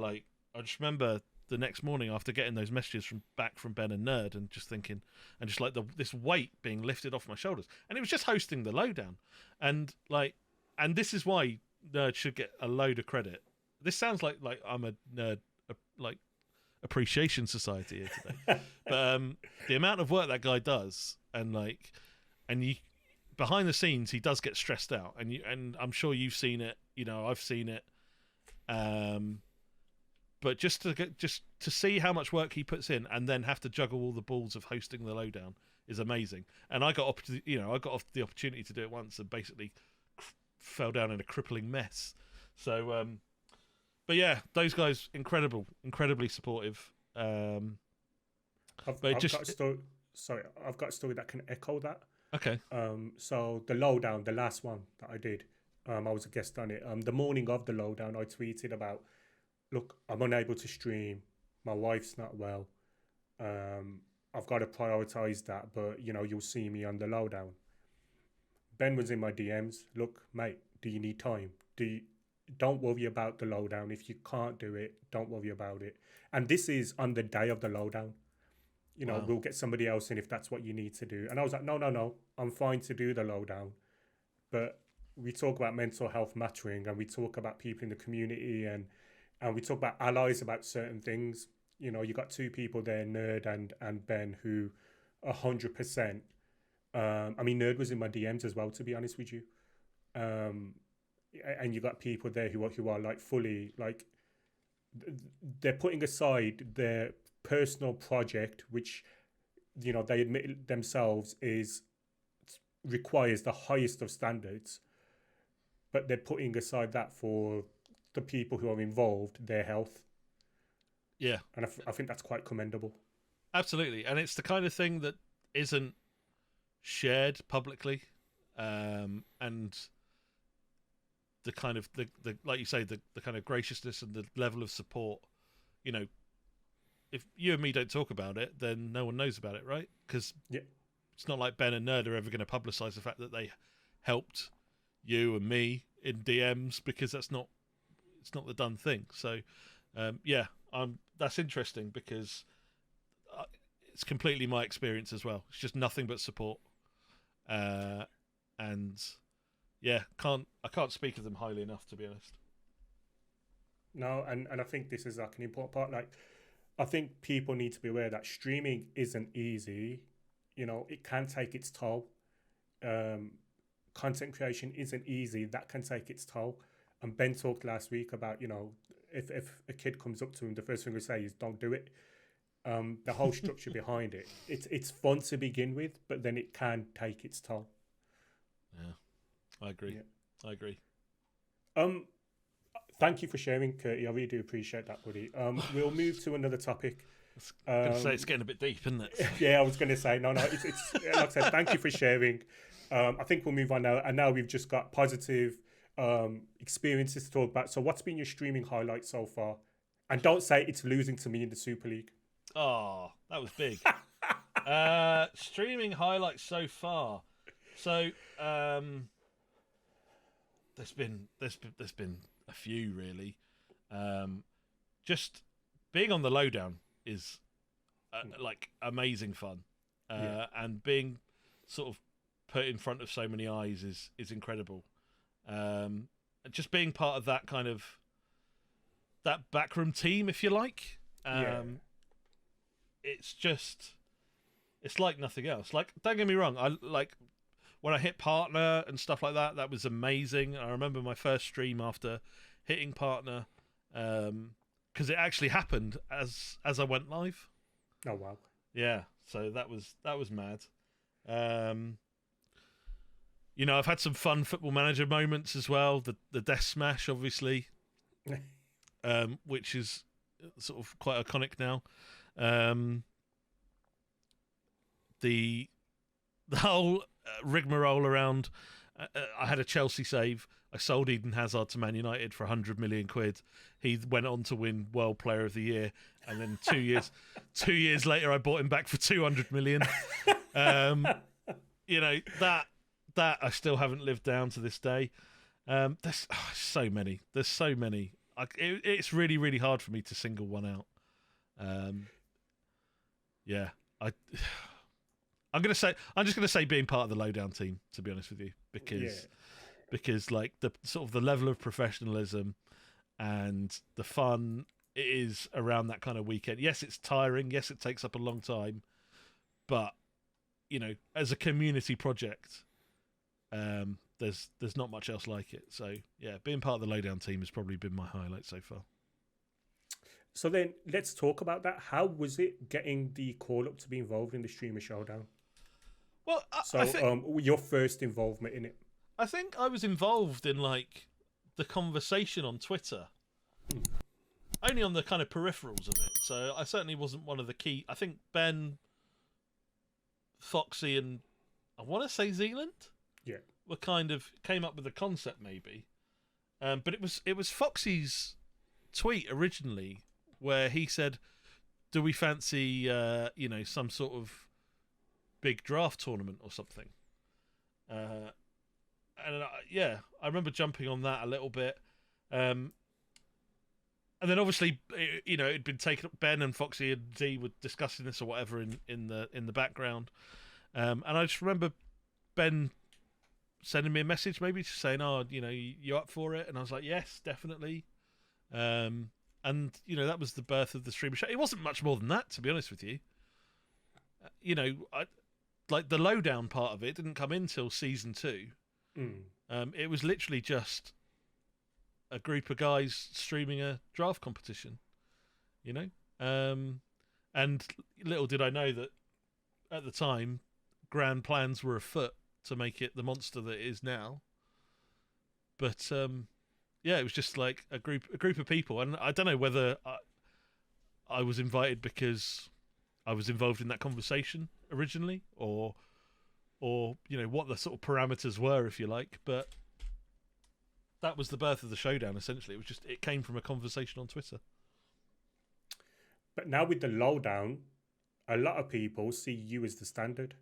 the next morning after getting those messages back from Ben and Nerd, and just thinking, and just this weight being lifted off my shoulders. And it was just hosting the lowdown, and this is why Nerd should get a load of credit. This sounds like I'm a nerd appreciation society here today, but the amount of work that guy does, and you behind the scenes, he does get stressed out, and I'm sure you've seen it. I've seen it. But just to see how much work he puts in, and then have to juggle all the balls of hosting the lowdown, is amazing. And I got the opportunity to do it once, and basically fell down in a crippling mess. So, but yeah, those guys incredibly supportive. I've got a story that can echo that. Okay. So the lowdown, the last one that I did, I was a guest on it. The morning of the lowdown, I tweeted about, look, I'm unable to stream. My wife's not well. I've got to prioritize that, but you'll see me on the lowdown. Ben was in my DMs. Look, mate, do you need time? Don't worry about the lowdown. If you can't do it, don't worry about it. And this is on the day of the lowdown. Wow. We'll get somebody else in if that's what you need to do. And I was like, no, I'm fine to do the lowdown. But we talk about mental health mattering, and we talk about people in the community, and we talk about allies about certain things. You got two people there, Nerd and Ben, who 100%. Nerd was in my DMs as well, to be honest with you. And you got people there who are fully they're putting aside their personal project, which they admit themselves requires the highest of standards, but they're putting aside that for the people who are involved, their health. Yeah, and I think that's quite commendable. Absolutely, and it's the kind of thing that isn't shared publicly, and the kind of the like you say, the kind of graciousness and the level of support. You know, if you and me don't talk about it, then no one knows about it, right? Because it's not like Ben and Nerd are ever going to publicise the fact that they helped you and me in DMs, because it's not the done thing. So that's interesting, because it's completely my experience as well. It's just nothing but support, and I can't speak of them highly enough, to be honest. No, and I think this is like an important part. Like, I think people need to be aware that streaming isn't easy. You know, it can take its toll. Content creation isn't easy. That can take its toll. And Ben talked last week about, you know, if a kid comes up to him, the first thing we say is don't do it. The whole structure behind it. It's fun to begin with, but then it can take its toll. Yeah, I agree. Yeah. I agree. Thank you for sharing, Curtie. I really do appreciate that, buddy. We'll move to another topic. I was going to say, it's getting a bit deep, isn't it? Yeah, I was going to say, no, it's like I said, thank you for sharing. I think we'll move on now. And now we've just got positive experiences to talk about. So what's been your streaming highlight so far? And don't say it's losing to me in the Super League. Oh, that was big. Streaming highlights so far. So there's been a few, really. Just being on the lowdown is like amazing fun, and being sort of put in front of so many eyes is incredible. Just being part of that kind of that backroom team, if you like. It's like nothing else. Like, don't get me wrong, I like when I hit partner and stuff like that. That was amazing. I remember my first stream after hitting partner, because it actually happened as I went live. Oh wow! Yeah, so that was mad. You know, I've had some fun Football Manager moments as well. The Death Smash, obviously, which is sort of quite iconic now. The whole rigmarole around. I had a Chelsea save. I sold Eden Hazard to Man United for 100 million quid. He went on to win World Player of the Year, and then 2 years later, I bought him back for 200 million. You know, that I still haven't lived down to this day. There's so many. There's so many. It's really, really hard for me to single one out. I'm just gonna say being part of the lowdown team, to be honest with you, because like the sort of the level of professionalism and the fun it is around that kind of weekend. Yes, it's tiring. Yes, it takes up a long time, but you know, as a community project, there's not much else like it. So yeah, being part of the lowdown team has probably been my highlight so far. So then let's talk about that. How was it getting the call up to be involved in the Streamer Showdown? Well, I think, your first involvement in it. I think I was involved in like the conversation on Twitter, only on the kind of peripherals of it. So I certainly wasn't one of the key. I think Ben, Foxy, and I want to say Zealand, were kind of came up with the concept maybe, but it was Foxy's tweet originally where he said, "Do we fancy some sort of big draft tournament or something?" I remember jumping on that a little bit, and then obviously it'd been taken up. Ben and Foxy and Z were discussing this or whatever in the background, and I just remember Ben sending me a message maybe just saying, "Oh, you up for it?" And I was like, "Yes, definitely." And that was the birth of the Streamer Show. It wasn't much more than that, to be honest with you. Like the lowdown part of it didn't come in till season 2. It was literally just a group of guys streaming a draft competition, and little did I know that at the time grand plans were afoot to make it the monster that it is now. But it was just like a group of people, and I don't know whether I was invited because I was involved in that conversation originally, or what the sort of parameters were, if you like. But that was the birth of the showdown. Essentially, it came from a conversation on Twitter. But now with the lowdown, a lot of people see you as the standard,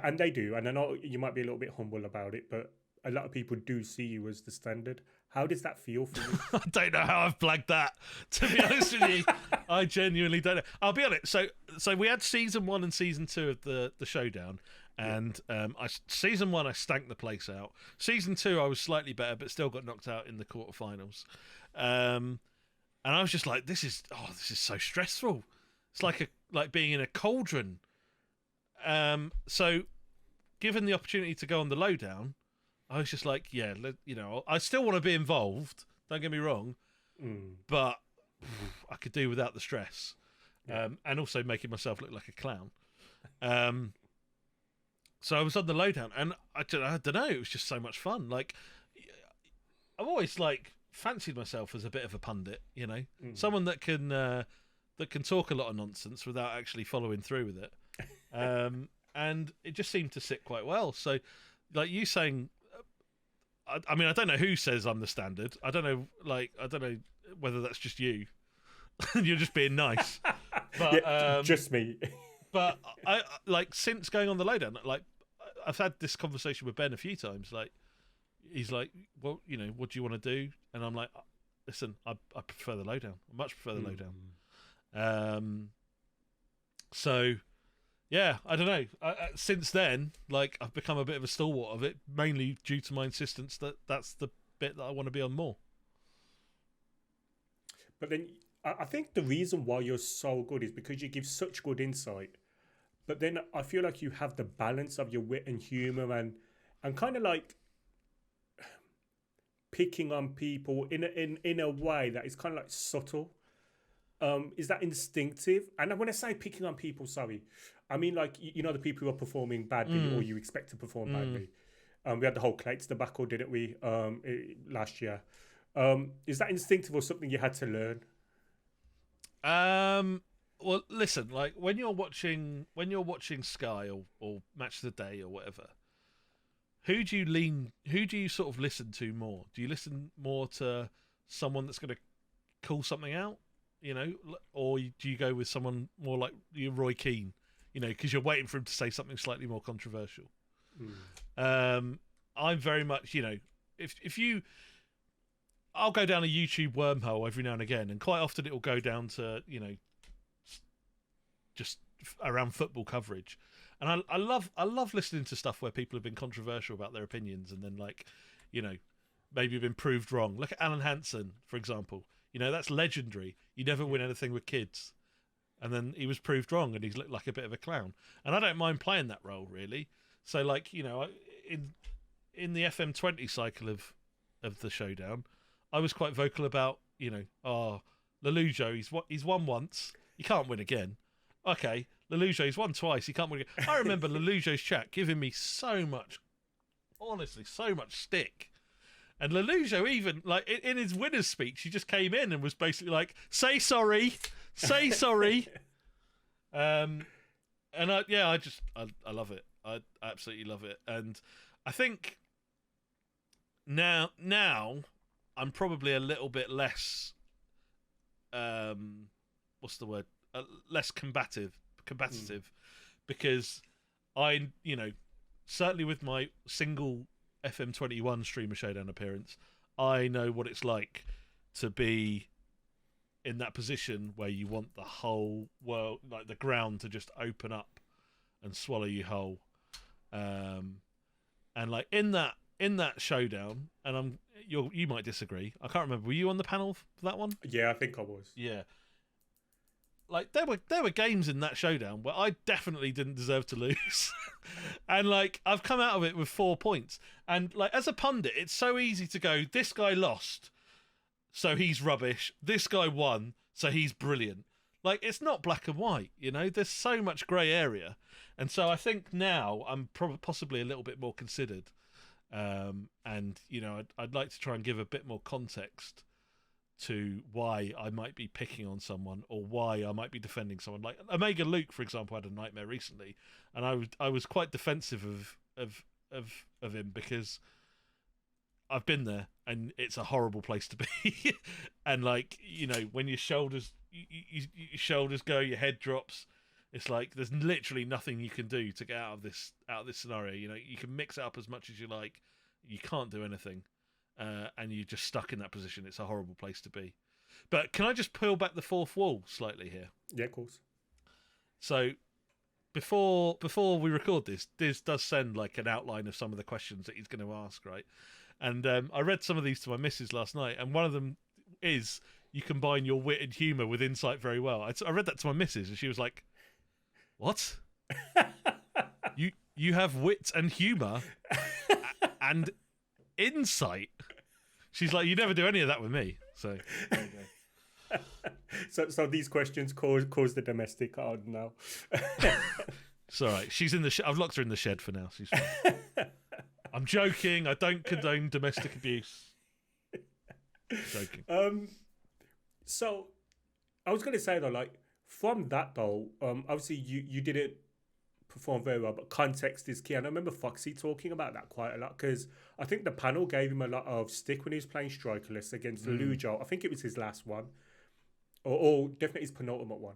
and they do. And I know you might be a little bit humble about it, but a lot of people do see you as the standard. How does that feel for you? I don't know how I've flagged that. To be honest with you, I genuinely don't know. I'll be honest. So we had season 1 and season 2 of the showdown, and season 1 I stank the place out. Season 2 I was slightly better, but still got knocked out in the quarterfinals. And I was just like, this is so stressful. It's like being in a cauldron. So given the opportunity to go on the lowdown, I was just like, yeah, I still want to be involved. Don't get me wrong, but I could do without the stress, and also making myself look like a clown. So I was on the lowdown, and I don't know. It was just so much fun. Like, I've always fancied myself as a bit of a pundit, someone that can talk a lot of nonsense without actually following through with it, and it just seemed to sit quite well. So, like you saying. I mean, I don't know who says I'm the standard. I don't know whether that's just you. You're just being nice. But, yeah, just me. But I since going on the lowdown, I've had this conversation with Ben a few times. He's like, well, what do you want to do? And I'm like, listen, I prefer the lowdown. I much prefer the lowdown. So. Yeah, I don't know. Since then, I've become a bit of a stalwart of it, mainly due to my insistence that that's the bit that I want to be on more. But then I think the reason why you're so good is because you give such good insight. But then I feel like you have the balance of your wit and humour and kind of picking on people in a way that is kind of subtle. Is that instinctive? And when I say picking on people, sorry, I mean the people who are performing badly or you expect to perform badly. We had the whole Clates debacle, didn't we? Last year. Is that instinctive or something you had to learn? Well, listen, when you're watching Sky or Match of the Day or whatever, who do you sort of listen to more? Do you listen more to someone that's going to call something out? Or do you go with someone more like Roy Keane, because you're waiting for him to say something slightly more controversial. I'm very much, I'll go down a YouTube wormhole every now and again, and quite often it will go down to, just around football coverage. And I love listening to stuff where people have been controversial about their opinions and then maybe have been proved wrong. Look at Alan Hansen, for example. That's legendary. You never win anything with kids. And then he was proved wrong and he's looked like a bit of a clown. And I don't mind playing that role, really. So, in the FM20 cycle of the showdown, I was quite vocal about, Lelujo, he's won once. He can't win again. Okay, Lelujo, he's won twice. He can't win again. I remember Lelujo's chat giving me so much stick. And Lelujo even, in his winner's speech, he just came in and was basically like, say sorry. And I love it. I absolutely love it. And I think now I'm probably a little bit less, what's the word? Less competitive, because I, certainly with my single FM21 Streamer Showdown appearance, I know what it's like to be in that position where you want the whole world, the ground, to just open up and swallow you whole. And in that showdown, and you might disagree. I can't remember. Were you on the panel for that one? Yeah, I think I was. Yeah. There were games in that showdown where I definitely didn't deserve to lose. And I've come out of it with 4 points. And as a pundit, it's so easy to go, this guy lost, so he's rubbish. This guy won, so he's brilliant. It's not black and white, there's so much grey area. And so I think now I'm possibly a little bit more considered. And I'd like to try and give a bit more context to why I might be picking on someone or why I might be defending someone. Like Omega Luke, for example, had a nightmare recently, and I was quite defensive of him because I've been there, and it's a horrible place to be. And like, when your shoulders your shoulders go, your head drops. It's like there's literally nothing you can do to get out of this scenario. You can mix it up as much as you like. You can't do anything, and you're just stuck in that position. It's a horrible place to be. But can I just peel back the fourth wall slightly here? Yeah, of course. So before we record this, Diz does send like an outline of some of the questions that he's going to ask, right? And I read some of these to my missus last night, and one of them is you combine your wit and humour with insight very well. I read that to my missus, and she was like, "What? you have wit and humour and insight?" She's like, "You never do any of that with me." So there you go. So these questions cause the domestic hard now. It's all right. She's in the. I've locked her in the shed for now. She's fine. I'm joking. I don't condone domestic abuse. I'm joking. So I was going to say though, like from that though, obviously you didn't perform very well, but context is key. And I remember Foxy talking about that quite a lot because I think the panel gave him a lot of stick when he was playing strikerless against Lujo. I think it was his last one, or definitely his penultimate one.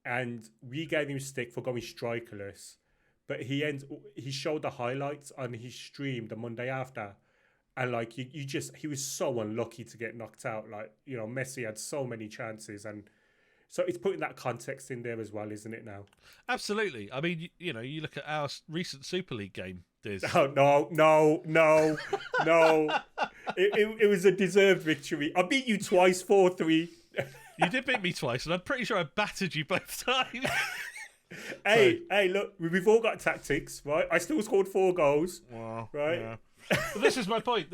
And we gave him stick for going strikerless, but he showed the highlights on his stream the Monday after. And like he was so unlucky to get knocked out. Like, Messi had so many chances, and so it's putting that context in there as well, isn't it now? Absolutely. I mean, you look at our recent Super League game, Diz. Oh no. It was a deserved victory. I beat you twice, 4-3. You did beat me twice, and I'm pretty sure I battered you both times. Hey, look, we've all got tactics, right? I still scored 4 goals, right? Yeah. But this is my point.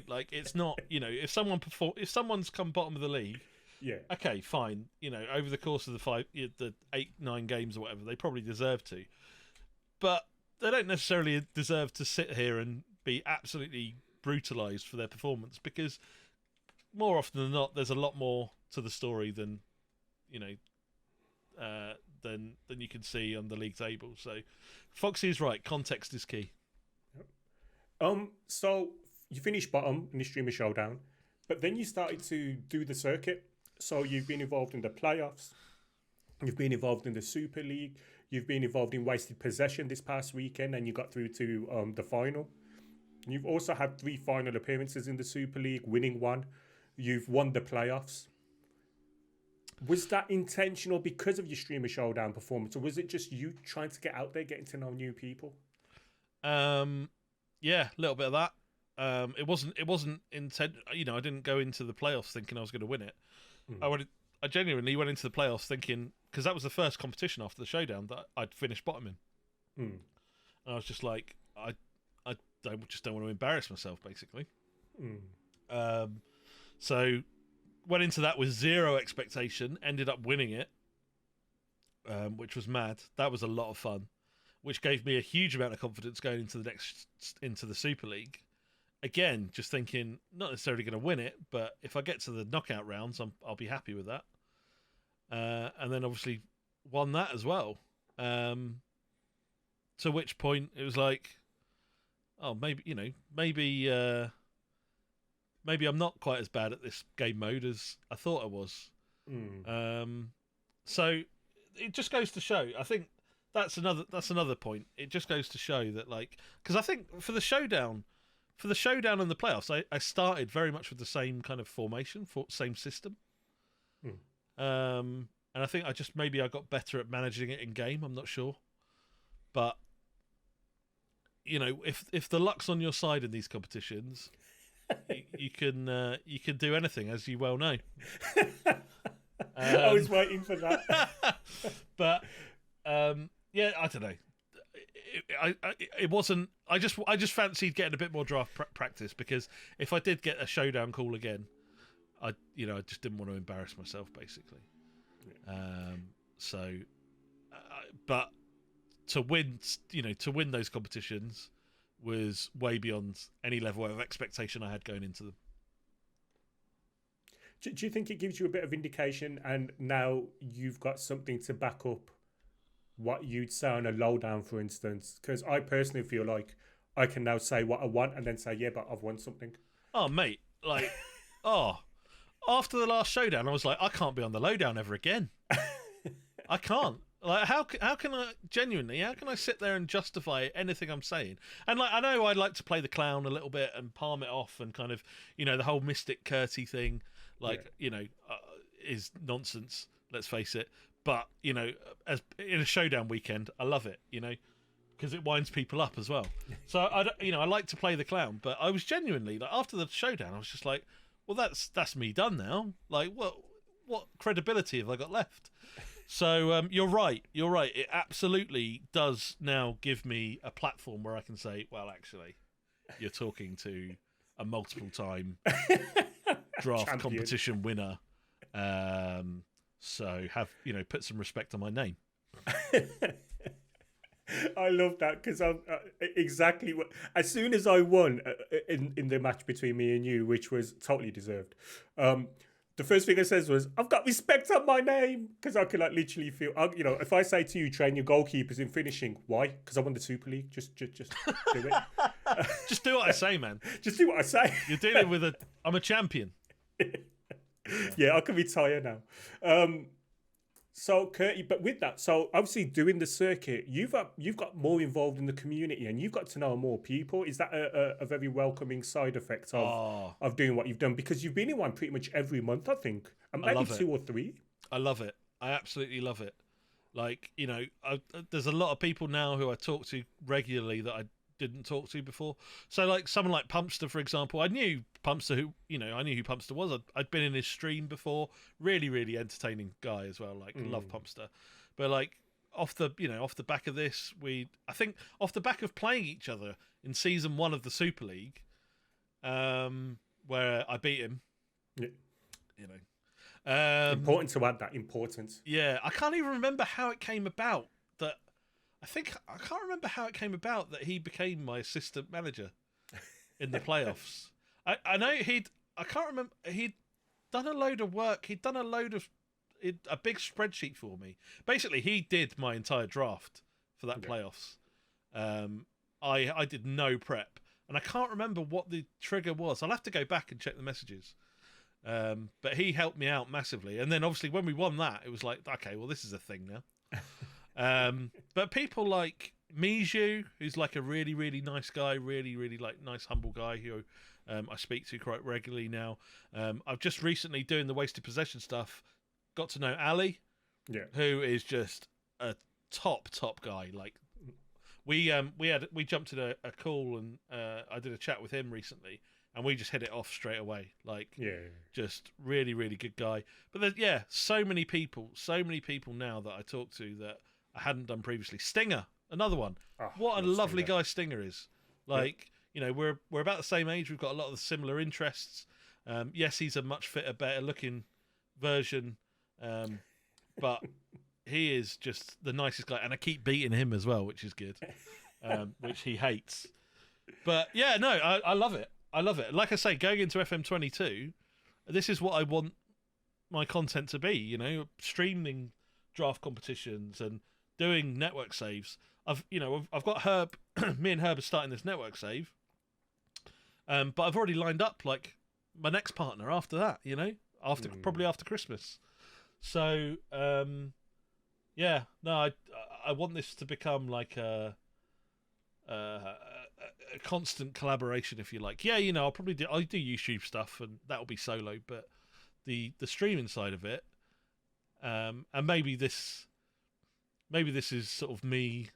Like, it's not, if someone's come bottom of the league, yeah, okay, fine. Over the course of the 8-9 games or whatever, they probably deserve to. But they don't necessarily deserve to sit here and be absolutely brutalised for their performance, because more often than not, there's a lot more to the story than than you can see on the league table. So Foxy is right. Context is key. So you finished bottom in the Streamer Showdown, but then you started to do the circuit. So you've been involved in the playoffs, you've been involved in the Super League, you've been involved in Wasted Possession this past weekend, and you got through to the final. You've also had 3 final appearances in the Super League, winning 1. You've won the playoffs. Was that intentional because of your Streamer Showdown performance, or was it just you trying to get out there, getting to know new people? Yeah, a little bit of that. It wasn't intent. I didn't go into the playoffs thinking I was going to win it. I genuinely went into the playoffs thinking, because that was the first competition after the showdown that I'd finished bottom in. And I was just like, I don't want to embarrass myself, basically. So went into that with 0 expectation, ended up winning it, which was mad. That was a lot of fun, which gave me a huge amount of confidence going into the Super League. Again, just thinking, not necessarily going to win it, but if I get to the knockout rounds, I'll be happy with that. And then obviously won that as well. To which point it was like, oh, maybe I'm not quite as bad at this game mode as I thought I was. So it just goes to show. I think that's another point. It just goes to show that, like, because I think for the showdown and the playoffs, I started very much with the same kind of formation, same system. And I think I got better at managing it in game. I'm not sure, but if the luck's on your side in these competitions, you can do anything, as you well know. I was waiting for that. But yeah, I don't know. It wasn't. I just fancied getting a bit more draft practice, because if I did get a showdown call again, I just didn't want to embarrass myself, basically. But to win those competitions was way beyond any level of expectation I had going into them. Do you think it gives you a bit of indication, and now you've got something to back up what you'd say on a lowdown, for instance? Because I personally feel like I can now say what I want and then say, yeah, but I've won something. Oh, mate, like, oh, after the last showdown, I was like, I can't be on the lowdown ever again. I can't. Like, how can I genuinely? How can I sit there and justify anything I'm saying? And like, I know I like to play the clown a little bit and palm it off, and kind of, the whole Mystic Curty thing, like, is nonsense. Let's face it. But as in a showdown weekend, I love it. Because it winds people up as well. So I like to play the clown, but I was genuinely like, after the showdown, I was just like, well, that's me done now. Like, what credibility have I got left? So you're right. It absolutely does now give me a platform where I can say, well, actually, you're talking to a multiple-time draft Champion. Competition winner. So put some respect on my name. I love that because I'm exactly what. As soon as I won in the match between me and you, which was totally deserved, the first thing I says was, "I've got respect on my name," because I can literally feel. If I say to you, train your goalkeepers in finishing, why? Because I won the Super League. Just do it. Just do what I say, man. Just do what I say. You're dealing with I'm a champion. Yeah, I can retire now. So, Curtie, but with that, so obviously doing the circuit, you've got more involved in the community and you've got to know more people. Is that a very welcoming side effect of doing what you've done? Because you've been in one pretty much every month, I think, and maybe 2 or 3. I love it. I absolutely love it. Like, there's a lot of people now who I talk to regularly that I didn't talk to before. So like someone like Pumpster, for example, I knew Pumpster who Pumpster was. I'd been in his stream before. Really, really entertaining guy as well. Like love Pumpster. But like off the back of this, I think off the back of playing each other in season 1 of the Super League, where I beat him. Yeah. Important to add that importance. Yeah, I can't even remember how it came about that. I can't remember how it came about that he became my assistant manager in the playoffs. I know I can't remember. He'd done a load of work. He'd done a big spreadsheet for me. Basically, he did my entire draft for that playoffs. I did no prep, and I can't remember what the trigger was. I'll have to go back and check the messages. But he helped me out massively. And then obviously when we won that, it was like, okay, well, this is a thing now. But people like Miju, who's like a really, really nice guy, really, really like nice, humble guy who I speak to quite regularly now. I've just recently doing the wasted possession stuff, got to know Ali, who is just a top guy. Like we jumped in a call and I did a chat with him recently. And we just hit it off straight away. Like, just really, really good guy. But there's, so many people now that I talk to that I hadn't done previously. Stinger, another one. Oh, what a lovely guy Stinger is. Like, we're about the same age. We've got a lot of the similar interests. Yes, he's a much fitter, better looking version. But he is just the nicest guy. And I keep beating him as well, which is good. Which he hates. But I love it. I love it. Like I say, going into FM22, this is what I want my content to be, streaming draft competitions and doing network saves. I've got Herb, me and Herb are starting this network save. But I've already lined up like my next partner after that, probably after Christmas. So, I want this to become like a constant collaboration, if you like. I'll probably do YouTube stuff and that'll be solo, but the streaming side of it, and maybe this is sort of me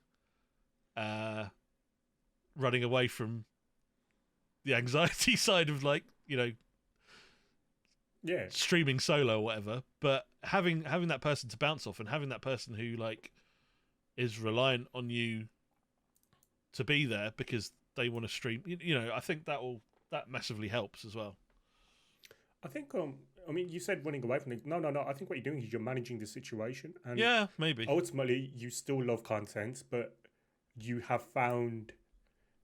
running away from the anxiety side of like streaming solo or whatever, but having that person to bounce off and having that person who like is reliant on you to be there because they want to stream, I think that massively helps as well. I think you said running away from it. No. I think what you're doing is you're managing the situation, and maybe ultimately you still love content, but you have found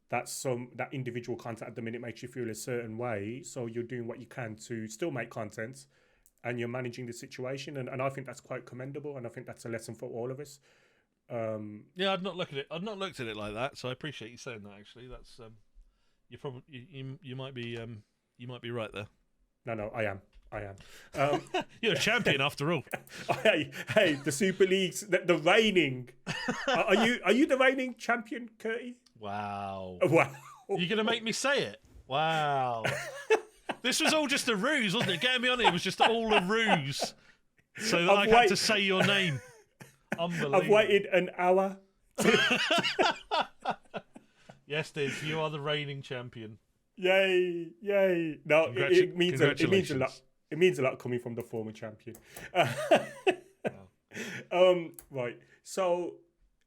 that that individual content at the minute makes you feel a certain way, so you're doing what you can to still make content, and you're managing the situation, and I think that's quite commendable, and I think that's a lesson for all of us. Yeah, I've not looked at it. I've not looked at it like that, so I appreciate you saying that. Actually, that's you probably you might be right there. No, I am. You're a champion after all. Hey, the Super League's the reigning. Are you the reigning champion, Curtie? Wow. Wow. You're gonna make me say it? Wow. This was all just a ruse, wasn't it? Getting me on it was just all a ruse, so that I had to say your name. Unbelievable. I've waited an hour. Yes, Div, you are the reigning champion. Yay! No, it means a lot. It means a lot coming from the former champion. Right. So,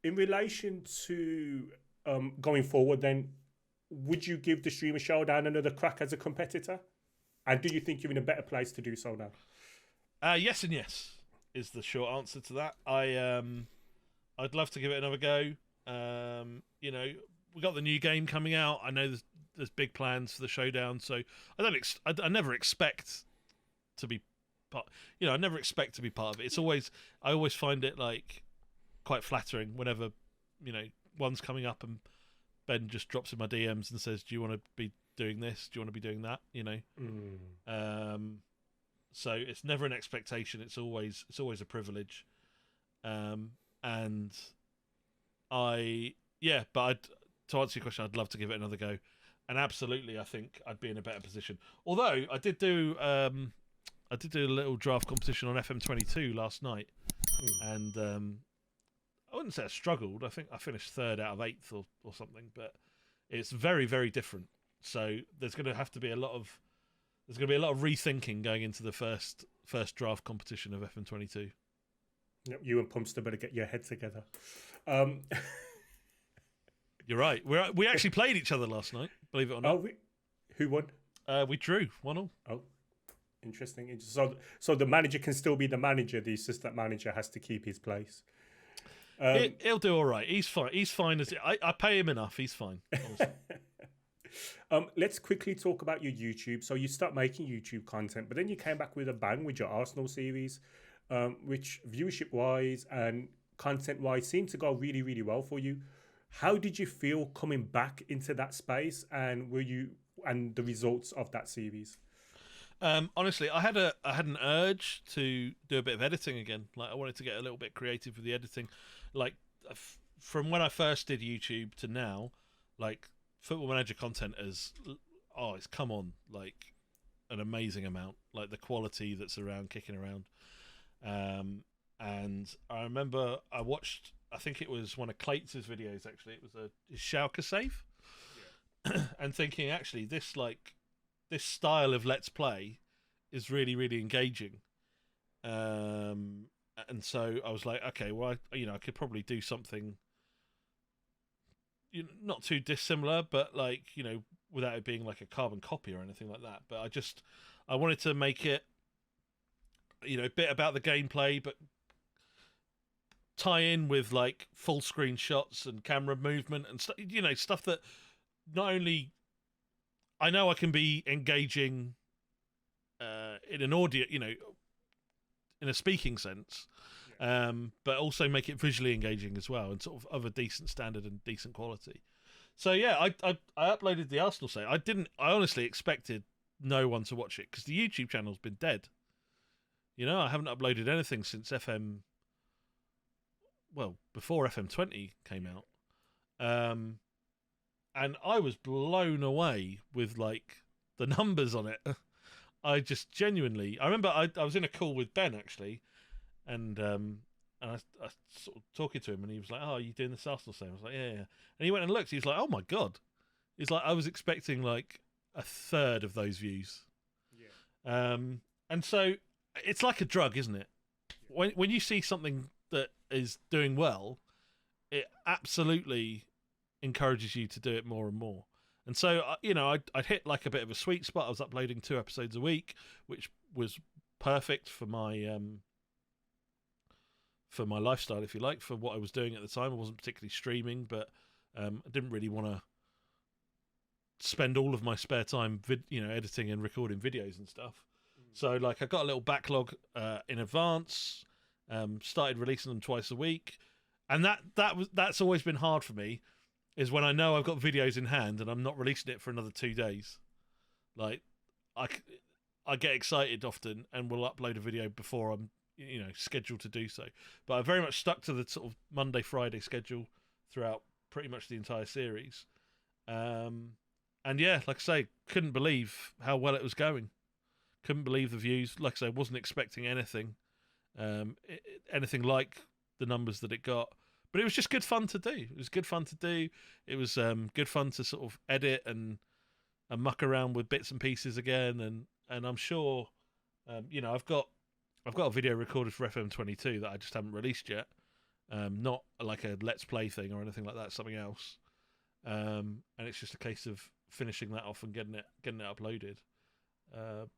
in relation to going forward, then, would you give the Streamer Showdown another crack as a competitor? And do you think you're in a better place to do so now? Yes and yes is the short answer to that. I'd love to give it another go. You know, we got the new game coming out. I know there's big plans for the showdown, so I never expect to be part. You know, I never expect to be part of it. I always find it like quite flattering whenever, you know, one's coming up and Ben just drops in my DMs and says, "Do you want to be doing this? Do you want to be doing that?" You know. So it's never an expectation. It's always a privilege. And to answer your question, I'd love to give it another go. And absolutely, I think I'd be in a better position. Although I did do a little draft competition on FM22 last night, and I wouldn't say I struggled. I think I finished 3rd out of 8th or something. But it's very, very different. So there's going to be a lot of rethinking going into the first draft competition of FM22. Yep, you and Pumpster better get your head together. You're right. We actually played each other last night, believe it or not. Oh, who won? We drew 1-1. Oh, interesting. So the manager can still be the manager. The assistant manager has to keep his place. He'll do all right. He's fine. He's fine as I pay him enough. He's fine. Let's quickly talk about your YouTube. So you start making YouTube content, but then you came back with a bang with your Arsenal series, which viewership-wise and content-wise seemed to go really, really well for you. How did you feel coming back into that space, and the results of that series? Honestly, I had an urge to do a bit of editing again. Like I wanted to get a little bit creative with the editing. Like from when I first did YouTube to now, like Football Manager content it's come on like an amazing amount. Like the quality that's kicking around. And I remember I watched, I think it was one of Clates' videos actually. It was a Schalke save, and thinking actually this style of Let's Play is really, really engaging. And so I was like, okay, well, I could probably do something, not too dissimilar, but like, without it being like a carbon copy or anything like that. But I wanted to make it, a bit about the gameplay, but tie in with like full screen shots and camera movement and stuff that not only I know I can be engaging in an audio, in a speaking sense, but also make it visually engaging as well, and sort of a decent standard and decent quality. So yeah, I uploaded the Arsenal save. I honestly expected no one to watch it because the YouTube channel's been dead. I haven't uploaded anything since before FM20 came out. And I was blown away with like the numbers on it. I just genuinely, I remember I was in a call with Ben actually, and I sort of talking to him, and he was like, "Oh, are you doing this Arsenal save?" I was like, "Yeah." And he went and looked. He was like, "Oh my god!" He's like, "I was expecting like a third of those views." Yeah. And so it's like a drug, isn't it? When you see something that is doing well, it absolutely encourages you to do it more and more. And so, I'd hit like a bit of a sweet spot. I was uploading 2 episodes a week, which was perfect for my lifestyle, if you like, for what I was doing at the time. I wasn't particularly streaming, but I didn't really want to spend all of my spare time, editing and recording videos and stuff. So, like, I got a little backlog in advance. Started releasing them twice a week. And that's always been hard for me, is when I know I've got videos in hand and I'm not releasing it for another 2 days. Like, I get excited often and will upload a video before I'm scheduled to do so. But I very much stuck to the sort of Monday Friday schedule throughout pretty much the entire series. And yeah, like I say, couldn't believe how well it was going. Couldn't believe the views. Like I say, wasn't expecting anything like the numbers that it got. But it was just good fun to do. It was good fun to do. It was good fun to sort of edit and muck around with bits and pieces again. And I'm sure, I've got a video recorded for FM22 that I just haven't released yet. Not like a Let's Play thing or anything like that. Something else. And it's just a case of finishing that off and getting it uploaded.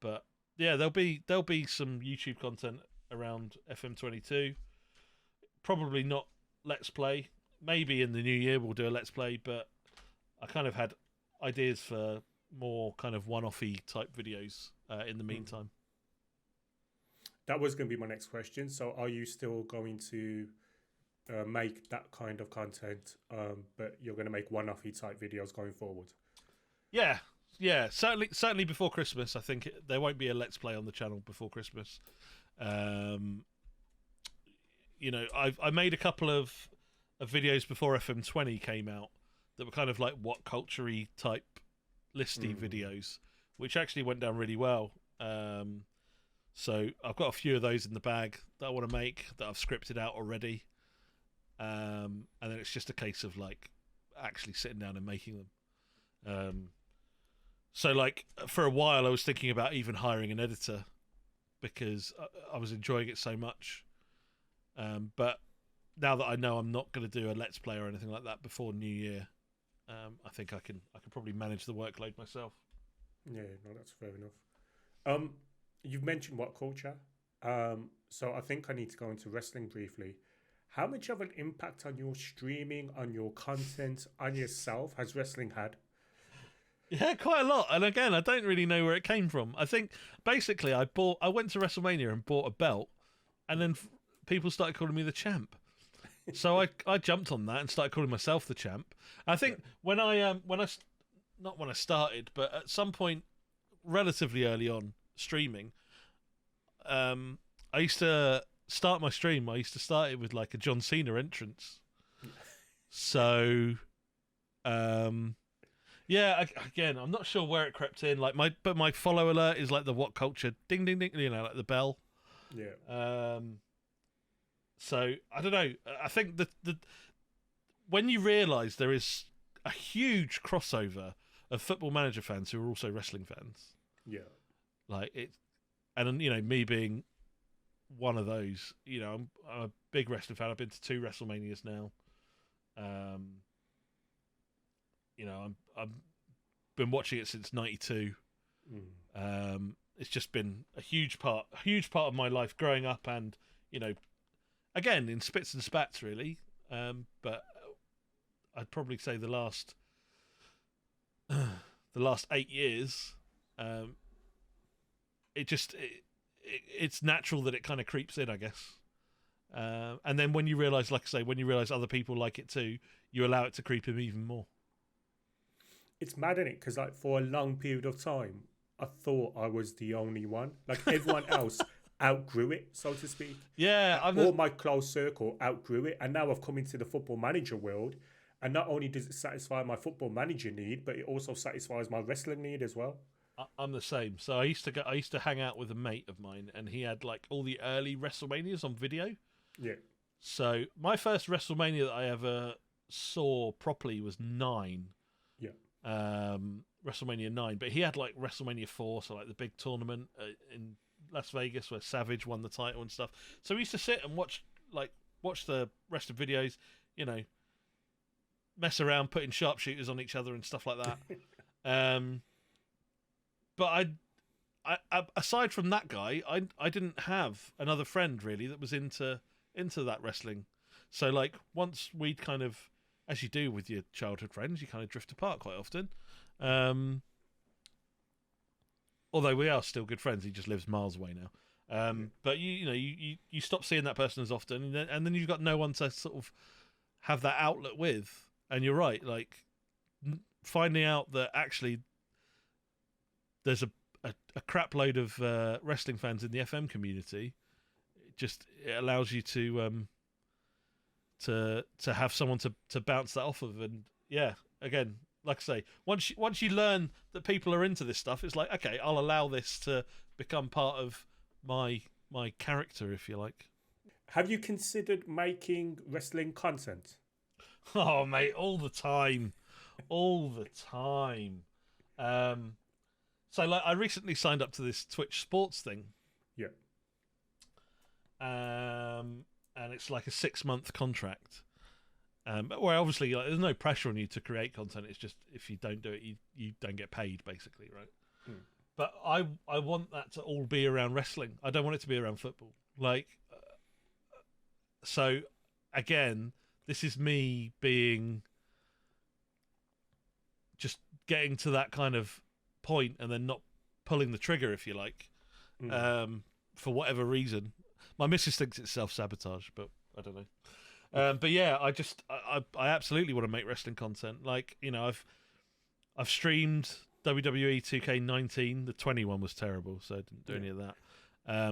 But yeah, there'll be some YouTube content around FM22. Probably not Let's Play. Maybe in the new year we'll do a Let's Play, but I kind of had ideas for more kind of one-offy type videos in the meantime. That was going to be my next question. So are you still going to make that kind of content, but you're going to make one-offy type videos going forward? Yeah, certainly before Christmas. I think there won't be a Let's Play on the channel before Christmas. I made a couple of videos before FM20 came out that were kind of like what culture-y type listy videos, which actually went down really well. So I've got a few of those in the bag that I want to make that I've scripted out already. And then it's just a case of like actually sitting down and making them. So like for a while I was thinking about even hiring an editor because I was enjoying it so much. But now that I know I'm not going to do a Let's Play or anything like that before New Year, I think I can probably manage the workload myself. Yeah, no, that's fair enough. You've mentioned what culture, so I think I need to go into wrestling briefly. How much of an impact on your streaming, on your content, on yourself has wrestling had? Yeah, quite a lot. And again, I don't really know where it came from. I think basically I went to WrestleMania and bought a belt, and then people started calling me the champ. So I jumped on that and started calling myself the champ. I think when I not when I started, but at some point relatively early on streaming, I used to start my stream. I used to start it with like a John Cena entrance. So, yeah. Again, I'm not sure where it crept in. Like my follow alert is like the what culture ding ding ding. Like the bell. Yeah. So I don't know. I think the when you realise there is a huge crossover of Football Manager fans who are also wrestling fans. Yeah. Like it, and me being one of those. I'm a big wrestling fan. I've been to 2 WrestleManias now. I've been watching it since '92. It's just been a huge part of my life growing up, and again in spits and spats really. But I'd probably say the last 8 years, it's natural that it kind of creeps in, I guess. And then when you realise, like I say, when you realise other people like it too, you allow it to creep in even more. It's mad, isn't it? Because like for a long period of time, I thought I was the only one. Like everyone else outgrew it, so to speak. Yeah, all my close circle outgrew it, and now I've come into the Football Manager world, and not only does it satisfy my Football Manager need, but it also satisfies my wrestling need as well. I'm the same. So I used to hang out with a mate of mine, and he had like all the early WrestleManias on video. Yeah. So my first WrestleMania that I ever saw properly was 9. Yeah. WrestleMania 9, but he had like WrestleMania 4, so like the big tournament in Las Vegas where Savage won the title and stuff. So we used to sit and watch the rest of videos, mess around, putting sharpshooters on each other and stuff like that. But I aside from that guy, I didn't have another friend really that was into that wrestling. So like once we'd kind of, as you do with your childhood friends, you kind of drift apart quite often. Although we are still good friends, he just lives miles away now. But you stop seeing that person as often, and then you've got no one to sort of have that outlet with. And you're right, like finding out that actually there's a crap load of wrestling fans in the FM community. It allows you to have someone to bounce that off of. And yeah, again, like I say, once you learn that people are into this stuff, it's like, okay, I'll allow this to become part of my character, if you like. Have you considered making wrestling content? Oh, mate, all the time. So, like, I recently signed up to this Twitch Sports thing. Yeah. And it's like a 6-month contract. Where obviously, like, there's no pressure on you to create content. It's just if you don't do it, you don't get paid, basically, right? But I want that to all be around wrestling. I don't want it to be around football. Like, so again, this is me being just getting to that kind of point and then not pulling the trigger, if you like, for whatever reason. My missus thinks it's self-sabotage, but I don't know. But yeah, I absolutely want to make wrestling content. Like, you know, I've streamed WWE 2K19. The 21 was terrible, so I didn't do any of that.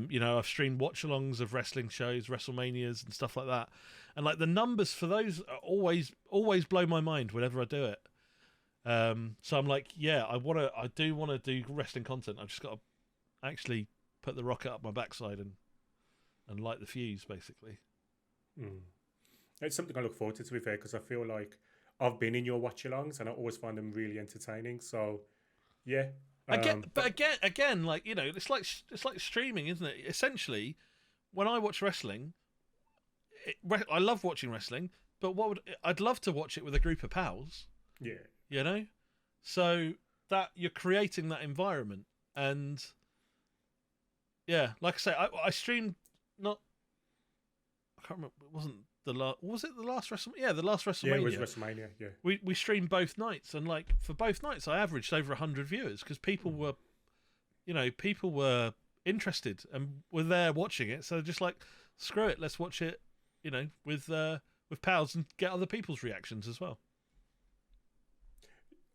You know, I've streamed watch-alongs of wrestling shows, WrestleManias and stuff like that. And like the numbers for those are always blow my mind whenever I do it. So I'm like, yeah, I do want to do wrestling content. I've just got to actually put the rocket up my backside and light the fuse, basically. It's something I look forward to be fair, because I feel like I've been in your watch-alongs and I always find them really entertaining. So, yeah. Again, like, you know, it's like streaming, isn't it? Essentially, when I watch wrestling, I love watching wrestling, but I'd love to watch it with a group of pals. Yeah. You know, so that you're creating that environment, and yeah, like I say, I streamed I can't remember. It wasn't the last. Was it the last WrestleMania? Yeah, the last WrestleMania. Yeah, it was WrestleMania. Yeah. We streamed both nights, and like for both nights, I averaged over 100 viewers because people were interested and were there watching it. So just like, screw it, let's watch it. You know, with pals and get other people's reactions as well.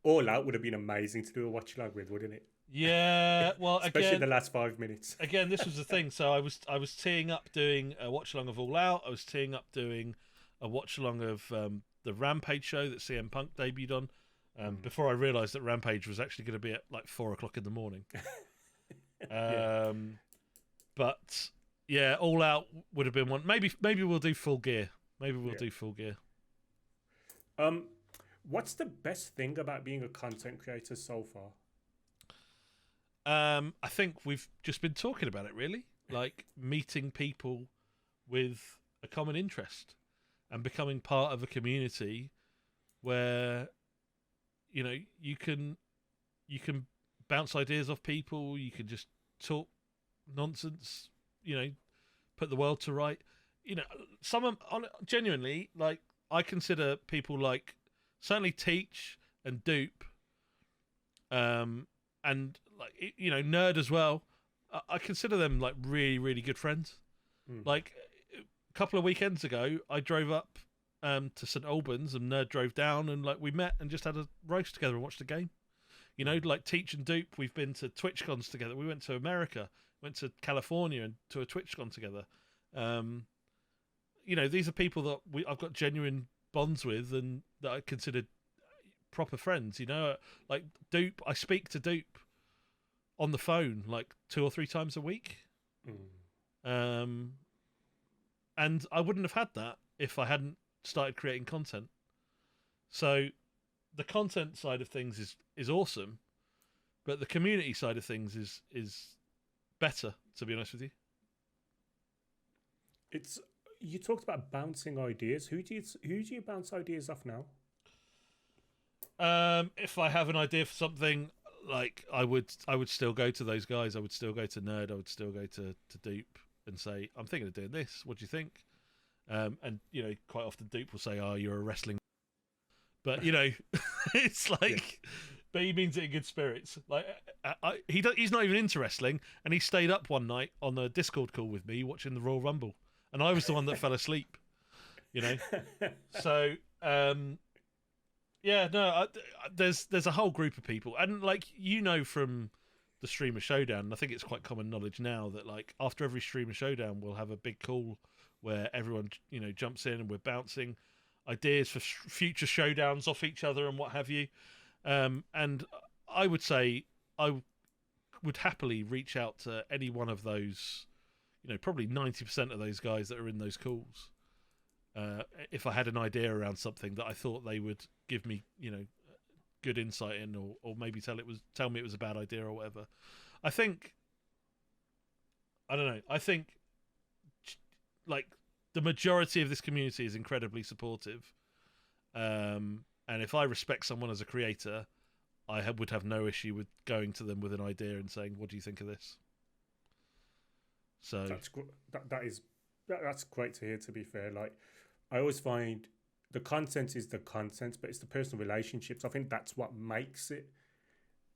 All Out would have been amazing to do a watch along with, wouldn't it? Yeah, well, especially the last 5 minutes. Again, this was the thing. So I was teeing up doing a watch along of All Out. I was teeing up doing a watch along of the Rampage show that CM Punk debuted on. Before I realised that Rampage was actually going to be at like 4:00 in the morning. But yeah, All Out would have been one. Maybe we'll do Full Gear. Do Full Gear. What's the best thing about being a content creator so far? I think we've just been talking about it, really. Like meeting people with a common interest and becoming part of a community where, you know, you can bounce ideas off people. You can just talk nonsense. You know, put the world to right. You know, genuinely, like, I consider people like certainly Teach and Dupe, and like, you know, Nerd as well. I consider them like really, really good friends. Like a couple of weekends ago, I drove up to St Albans and Nerd drove down, and like we met and just had a roast together and watched the game. You know, like Teach and Dupe, we've been to TwitchCons together. We went to America, went to California and to a TwitchCon together. You know, these are people that I've got genuine bonds with and that I consider proper friends. You know, like Dupe, I speak to Dupe on the phone like 2 or 3 times a week. And I wouldn't have had that if I hadn't started creating content. So the content side of things is awesome, but the community side of things is better, to be honest with you. You talked about bouncing ideas. Who do you bounce ideas off now? If I have an idea for something, like I would still go to those guys. I would still go to Nerd. I would still go to Dupe and say, I'm thinking of doing this. What do you think? And you know, quite often Dupe will say, "Oh, you're a wrestling," but you know, it's like, but he means it in good spirits. Like he's not even into wrestling, and he stayed up one night on a Discord call with me watching the Royal Rumble, and I was the one that fell asleep. you know. So yeah, no, there's a whole group of people, and like from the Streamer Showdown, I think it's quite common knowledge now that like after every Streamer Showdown, we'll have a big call where everyone jumps in and we're bouncing ideas for future showdowns off each other and what have you. And I would say I would happily reach out to any one of those, probably 90% of those guys that are in those calls. If I had an idea around something that I thought they would give me, good insight in, or maybe tell me it was a bad idea or whatever. I don't know. I think like the majority of this community is incredibly supportive. And if I respect someone as a creator, I would have no issue with going to them with an idea and saying, "What do you think of this?" So that's great to hear. To be fair, like I always find the content is the content, but it's the personal relationships. I think that's what makes it,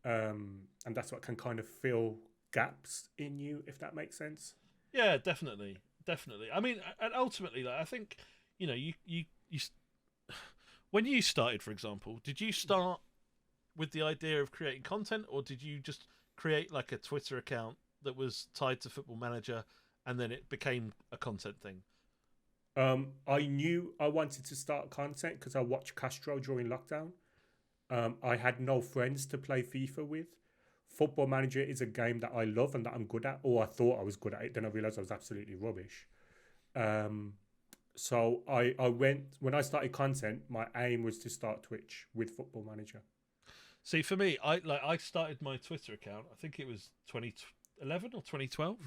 and that's what can kind of fill gaps in you, if that makes sense. Yeah, definitely. I mean, and ultimately, like I think you when you started, for example, did you start with the idea of creating content, or did you just create like a Twitter account that was tied to Football Manager, and then it became a content thing? I knew I wanted to start content because I watched Castro during lockdown. I had no friends to play FIFA with. Football Manager is a game that I love and that I'm good at, or I thought I was good at it. Then I realized I was absolutely rubbish. So I went, when I started content, my aim was to start Twitch with Football Manager. See, for me, I started my Twitter account. I think it was 2011 or 2012.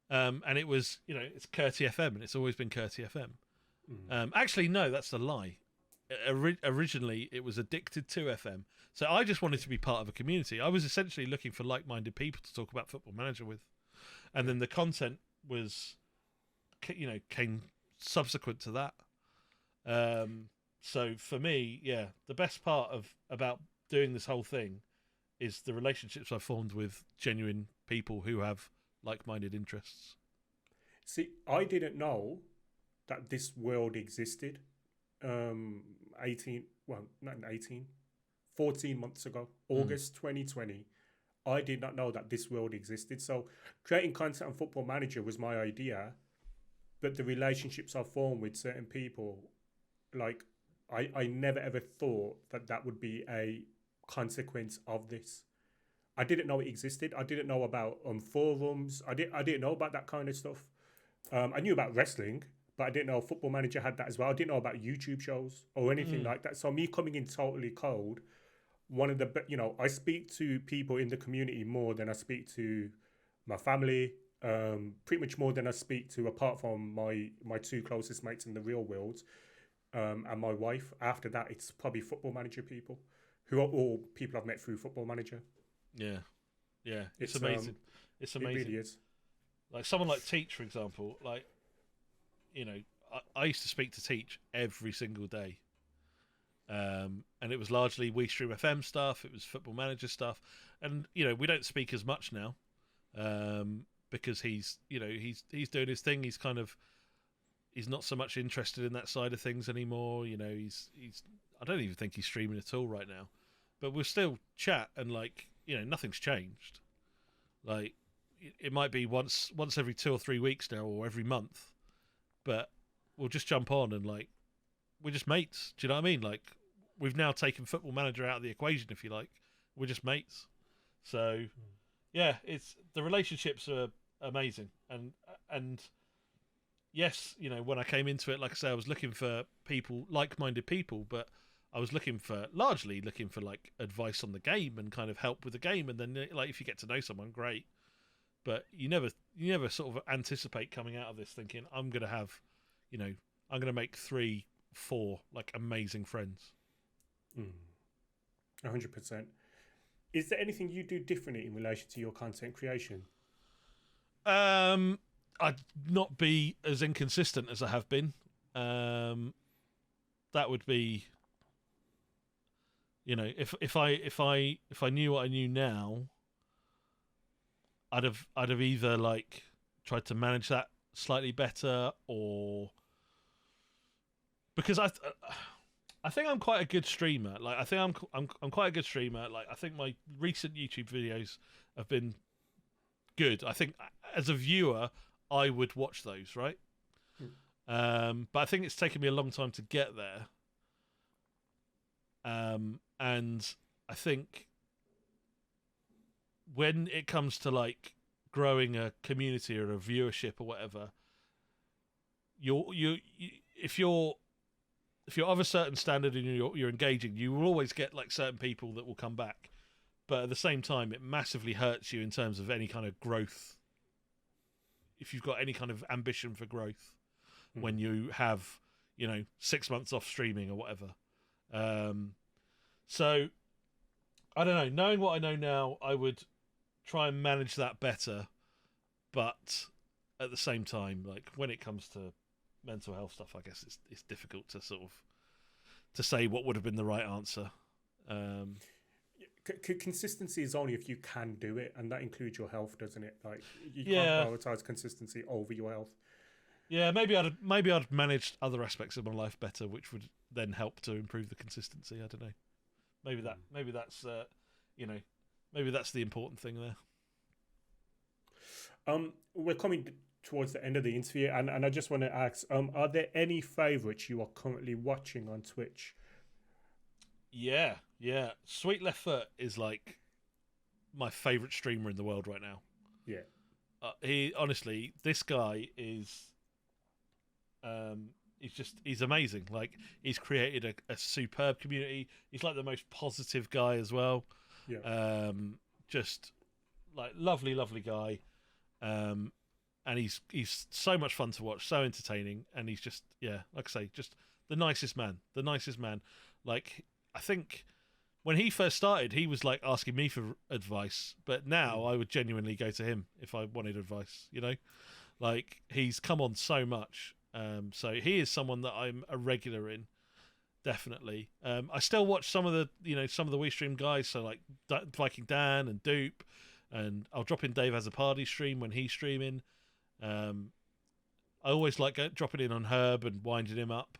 And it was, it's Curti FM, and it's always been Curti FM. Actually, no, that's a lie. Originally, it was Addicted to FM. So I just wanted to be part of a community. I was essentially looking for like-minded people to talk about Football Manager with. And then the content was, came subsequent to that. So for me, yeah, the best part about doing this whole thing is the relationships I've formed with genuine people who have like-minded interests. See, I didn't know that this world existed 14 months ago, August 2020. I did not know that this world existed. So creating content on Football Manager was my idea, but the relationships I formed with certain people, like I never ever thought that would be a consequence of this. I didn't know it existed. I didn't know about forums. I didn't know about that kind of stuff. I knew about wrestling, but I didn't know Football Manager had that as well. I didn't know about YouTube shows or anything like that. So me coming in totally cold, I speak to people in the community more than I speak to my family, pretty much more than I speak to, apart from my two closest mates in the real world, and my wife. After that, it's probably Football Manager people, who are all people I've met through Football Manager. Yeah, it's amazing. It's amazing. It really is. Like someone like Teach, for example, like, I used to speak to Teach every single day. And it was largely We Stream FM stuff. It was Football Manager stuff. And, we don't speak as much now, because he's doing his thing. He's not so much interested in that side of things anymore. I don't even think he's streaming at all right now, but we'll still chat and nothing's changed. Like, it might be once every 2 or 3 weeks now, or every month, but we'll just jump on and we're just mates. Do you know what I mean? Like, we've now taken Football Manager out of the equation, if you like. We're just mates. So yeah, it's the relationships are amazing. And yes, when I came into it, like I say, I was looking for people, like-minded people, but I was largely looking for like advice on the game and kind of help with the game. And then like, if you get to know someone, great. But you never sort of anticipate coming out of this thinking, I'm going to make 3-4 like amazing friends. 100%. Is there anything you do differently in relation to your content creation? I'd not be as inconsistent as I have been. That would be, if I knew what I knew now, I'd have either like tried to manage that slightly better, or because I think I'm quite a good streamer. Like I think I'm quite a good streamer. Like I think my recent YouTube videos have been good. I think as a viewer, I would watch those, right? But I think it's taken me a long time to get there. And I think when it comes to like growing a community or a viewership or whatever, if you're of a certain standard and you're engaging, you will always get like certain people that will come back. But at the same time, it massively hurts you in terms of any kind of growth. If you've got any kind of ambition for growth, when you have 6 months off streaming or whatever. So I don't know. Knowing what I know now, I would try and manage that better. But at the same time, like when it comes to mental health stuff, I guess it's difficult to sort of to say what would have been the right answer. Consistency is only if you can do it, and that includes your health, doesn't it? Like you Yeah. can't prioritize consistency over your health. Yeah, maybe I'd managed other aspects of my life better, which would then help to improve the consistency. I don't know. Maybe that's maybe that's the important thing there. We're coming towards the end of the interview, and I just want to ask, are there any favorites you are currently watching on Twitch? Yeah. Sweet Left Foot is like my favorite streamer in the world right now. Yeah. He honestly, this guy is, he's amazing. Like he's created a superb community. He's like the most positive guy as well. Yeah. Just like lovely guy. And he's so much fun to watch, so entertaining, and he's just like I say, just the nicest man. Like I think when he first started, he was like asking me for advice, but now I would genuinely go to him if I wanted advice. Like he's come on so much. So he is someone that I'm a regular in, definitely. I still watch some of the WeStream guys, so like Viking Dan and Dupe, and I'll drop in Dave Has a Party stream when he's streaming. I always like dropping in on Herb and winding him up.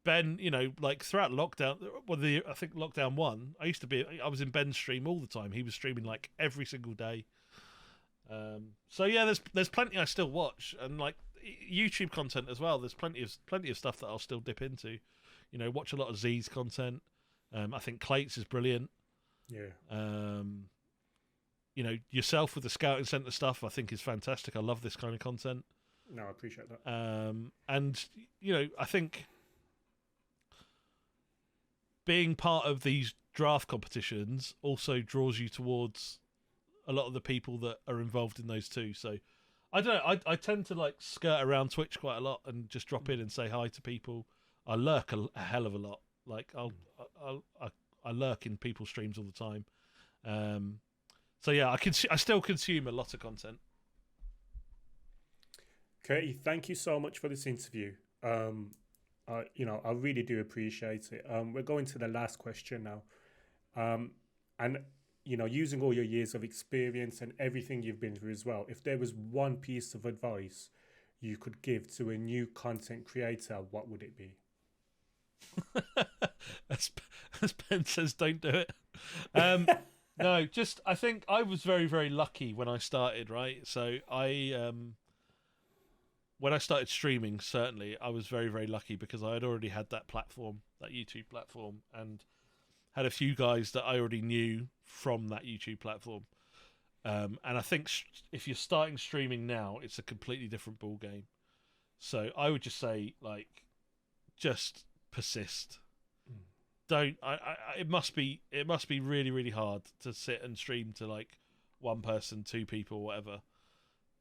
Ben, like throughout lockdown, I think lockdown 1, I was in Ben's stream all the time. He was streaming like every single day. So yeah, there's plenty I still watch, and like YouTube content as well. There's plenty of stuff that I'll still dip into. Watch a lot of Z's content. I think Clates is brilliant. Yeah. Yourself with the Scouting Centre stuff, I think is fantastic. I love this kind of content. No, I appreciate that. And I think being part of these draft competitions also draws you towards a lot of the people that are involved in those too. So I don't know. I tend to like skirt around Twitch quite a lot and just drop in and say hi to people. I lurk a hell of a lot. Like I lurk in people's streams all the time. So yeah, I still consume a lot of content. Curtie, thank you so much for this interview. I really do appreciate it. We're going to the last question now. And using all your years of experience and everything you've been through as well, if there was one piece of advice you could give to a new content creator, what would it be? As Ben says, don't do it. No, just I think I was very, very lucky when I started, right? So when I started streaming, certainly I was very, very lucky because I had already had that platform, that YouTube platform, and had a few guys that I already knew from that YouTube platform. And I think if you're starting streaming now, it's a completely different ball game. So I would just say, like, just persist. It must be really, really hard to sit and stream to like one person, two people, whatever.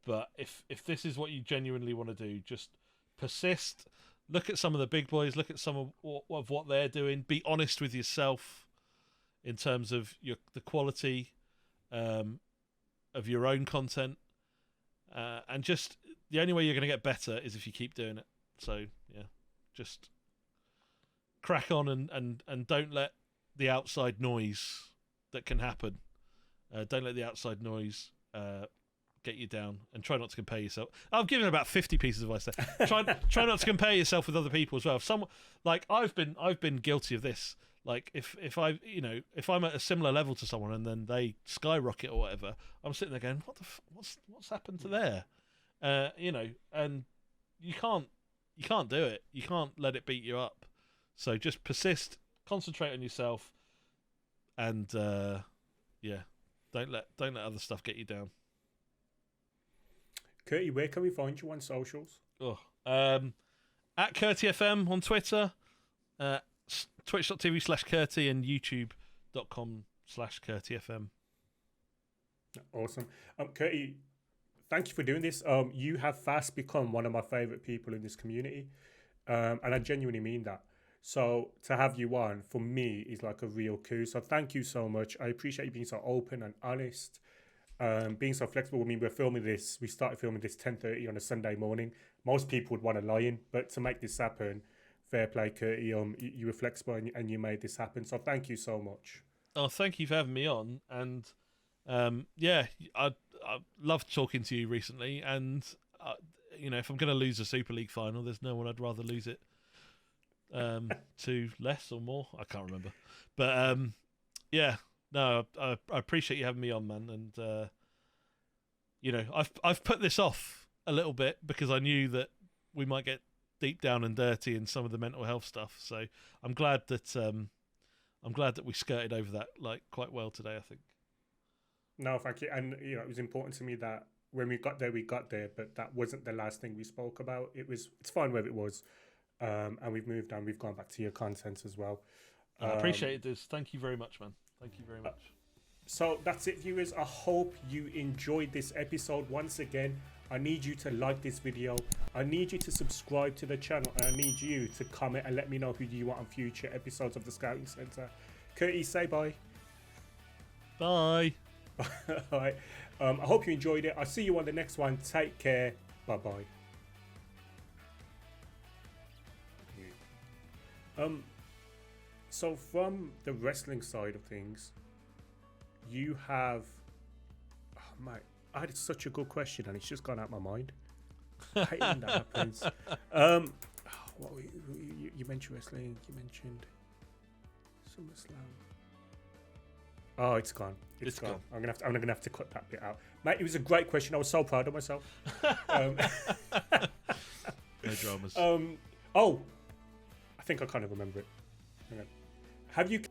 But if this is what you genuinely want to do, just persist. Look at some of the big boys. Look at some of what they're doing. Be honest with yourself in terms of the quality of your own content, and just the only way you're going to get better is if you keep doing it. So yeah, just crack on and don't let the outside noise that can happen. Don't let the outside noise get you down, and try not to compare yourself. I've given about 50 pieces of advice there. Try not to compare yourself with other people as well. If someone like I've been guilty of this. Like if I'm at a similar level to someone and then they skyrocket or whatever, I'm sitting there going, what's happened to there? And you can't do it. You can't let it beat you up. So just persist, concentrate on yourself, and don't let other stuff get you down. Curtie, where can we find you on socials? At CurtieFM on Twitter, twitch.tv/Curtie and youtube.com/CurtieFM. Awesome. Curtie, thank you for doing this. You have fast become one of my favorite people in this community. And I genuinely mean that. So to have you on, for me, is like a real coup. So thank you so much. I appreciate you being so open and honest, being so flexible. I mean, we started filming this 10:30 on a Sunday morning. Most people would want to lie in, but to make this happen, fair play, Curtie. You were flexible and you made this happen. So thank you so much. Oh, thank you for having me on. And I loved talking to you recently. And if I'm going to lose a Super League final, there's no one I'd rather lose it to less or more. I can't remember. But I appreciate you having me on, man. And I've put this off a little bit because I knew that we might get deep down and dirty in some of the mental health stuff. So I'm glad that we skirted over that quite well today, I think. No, thank you. And it was important to me that when we got there, but that wasn't the last thing we spoke about. It's fine where it was. And we've moved on. We've gone back to your content as well. I appreciate it, Diz. Thank you very much, man. Thank you very much. So that's it, viewers. I hope you enjoyed this episode. Once again, I need you to like this video. I need you to subscribe to the channel. And I need you to comment and let me know who you want on future episodes of the Scouting Centre. Curtie, say bye. Bye. All right. I hope you enjoyed it. I'll see you on the next one. Take care. Bye-bye. So from the wrestling side of things, you have... Oh, mate. I had such a good question and it's just gone out of my mind. I hate when that happens. You mentioned wrestling. You mentioned SummerSlam. Oh, it's gone. It's gone. I'm gonna have to cut that bit out, mate. It was a great question. I was so proud of myself. No dramas. I think I kind of remember it. Hang on. Have you?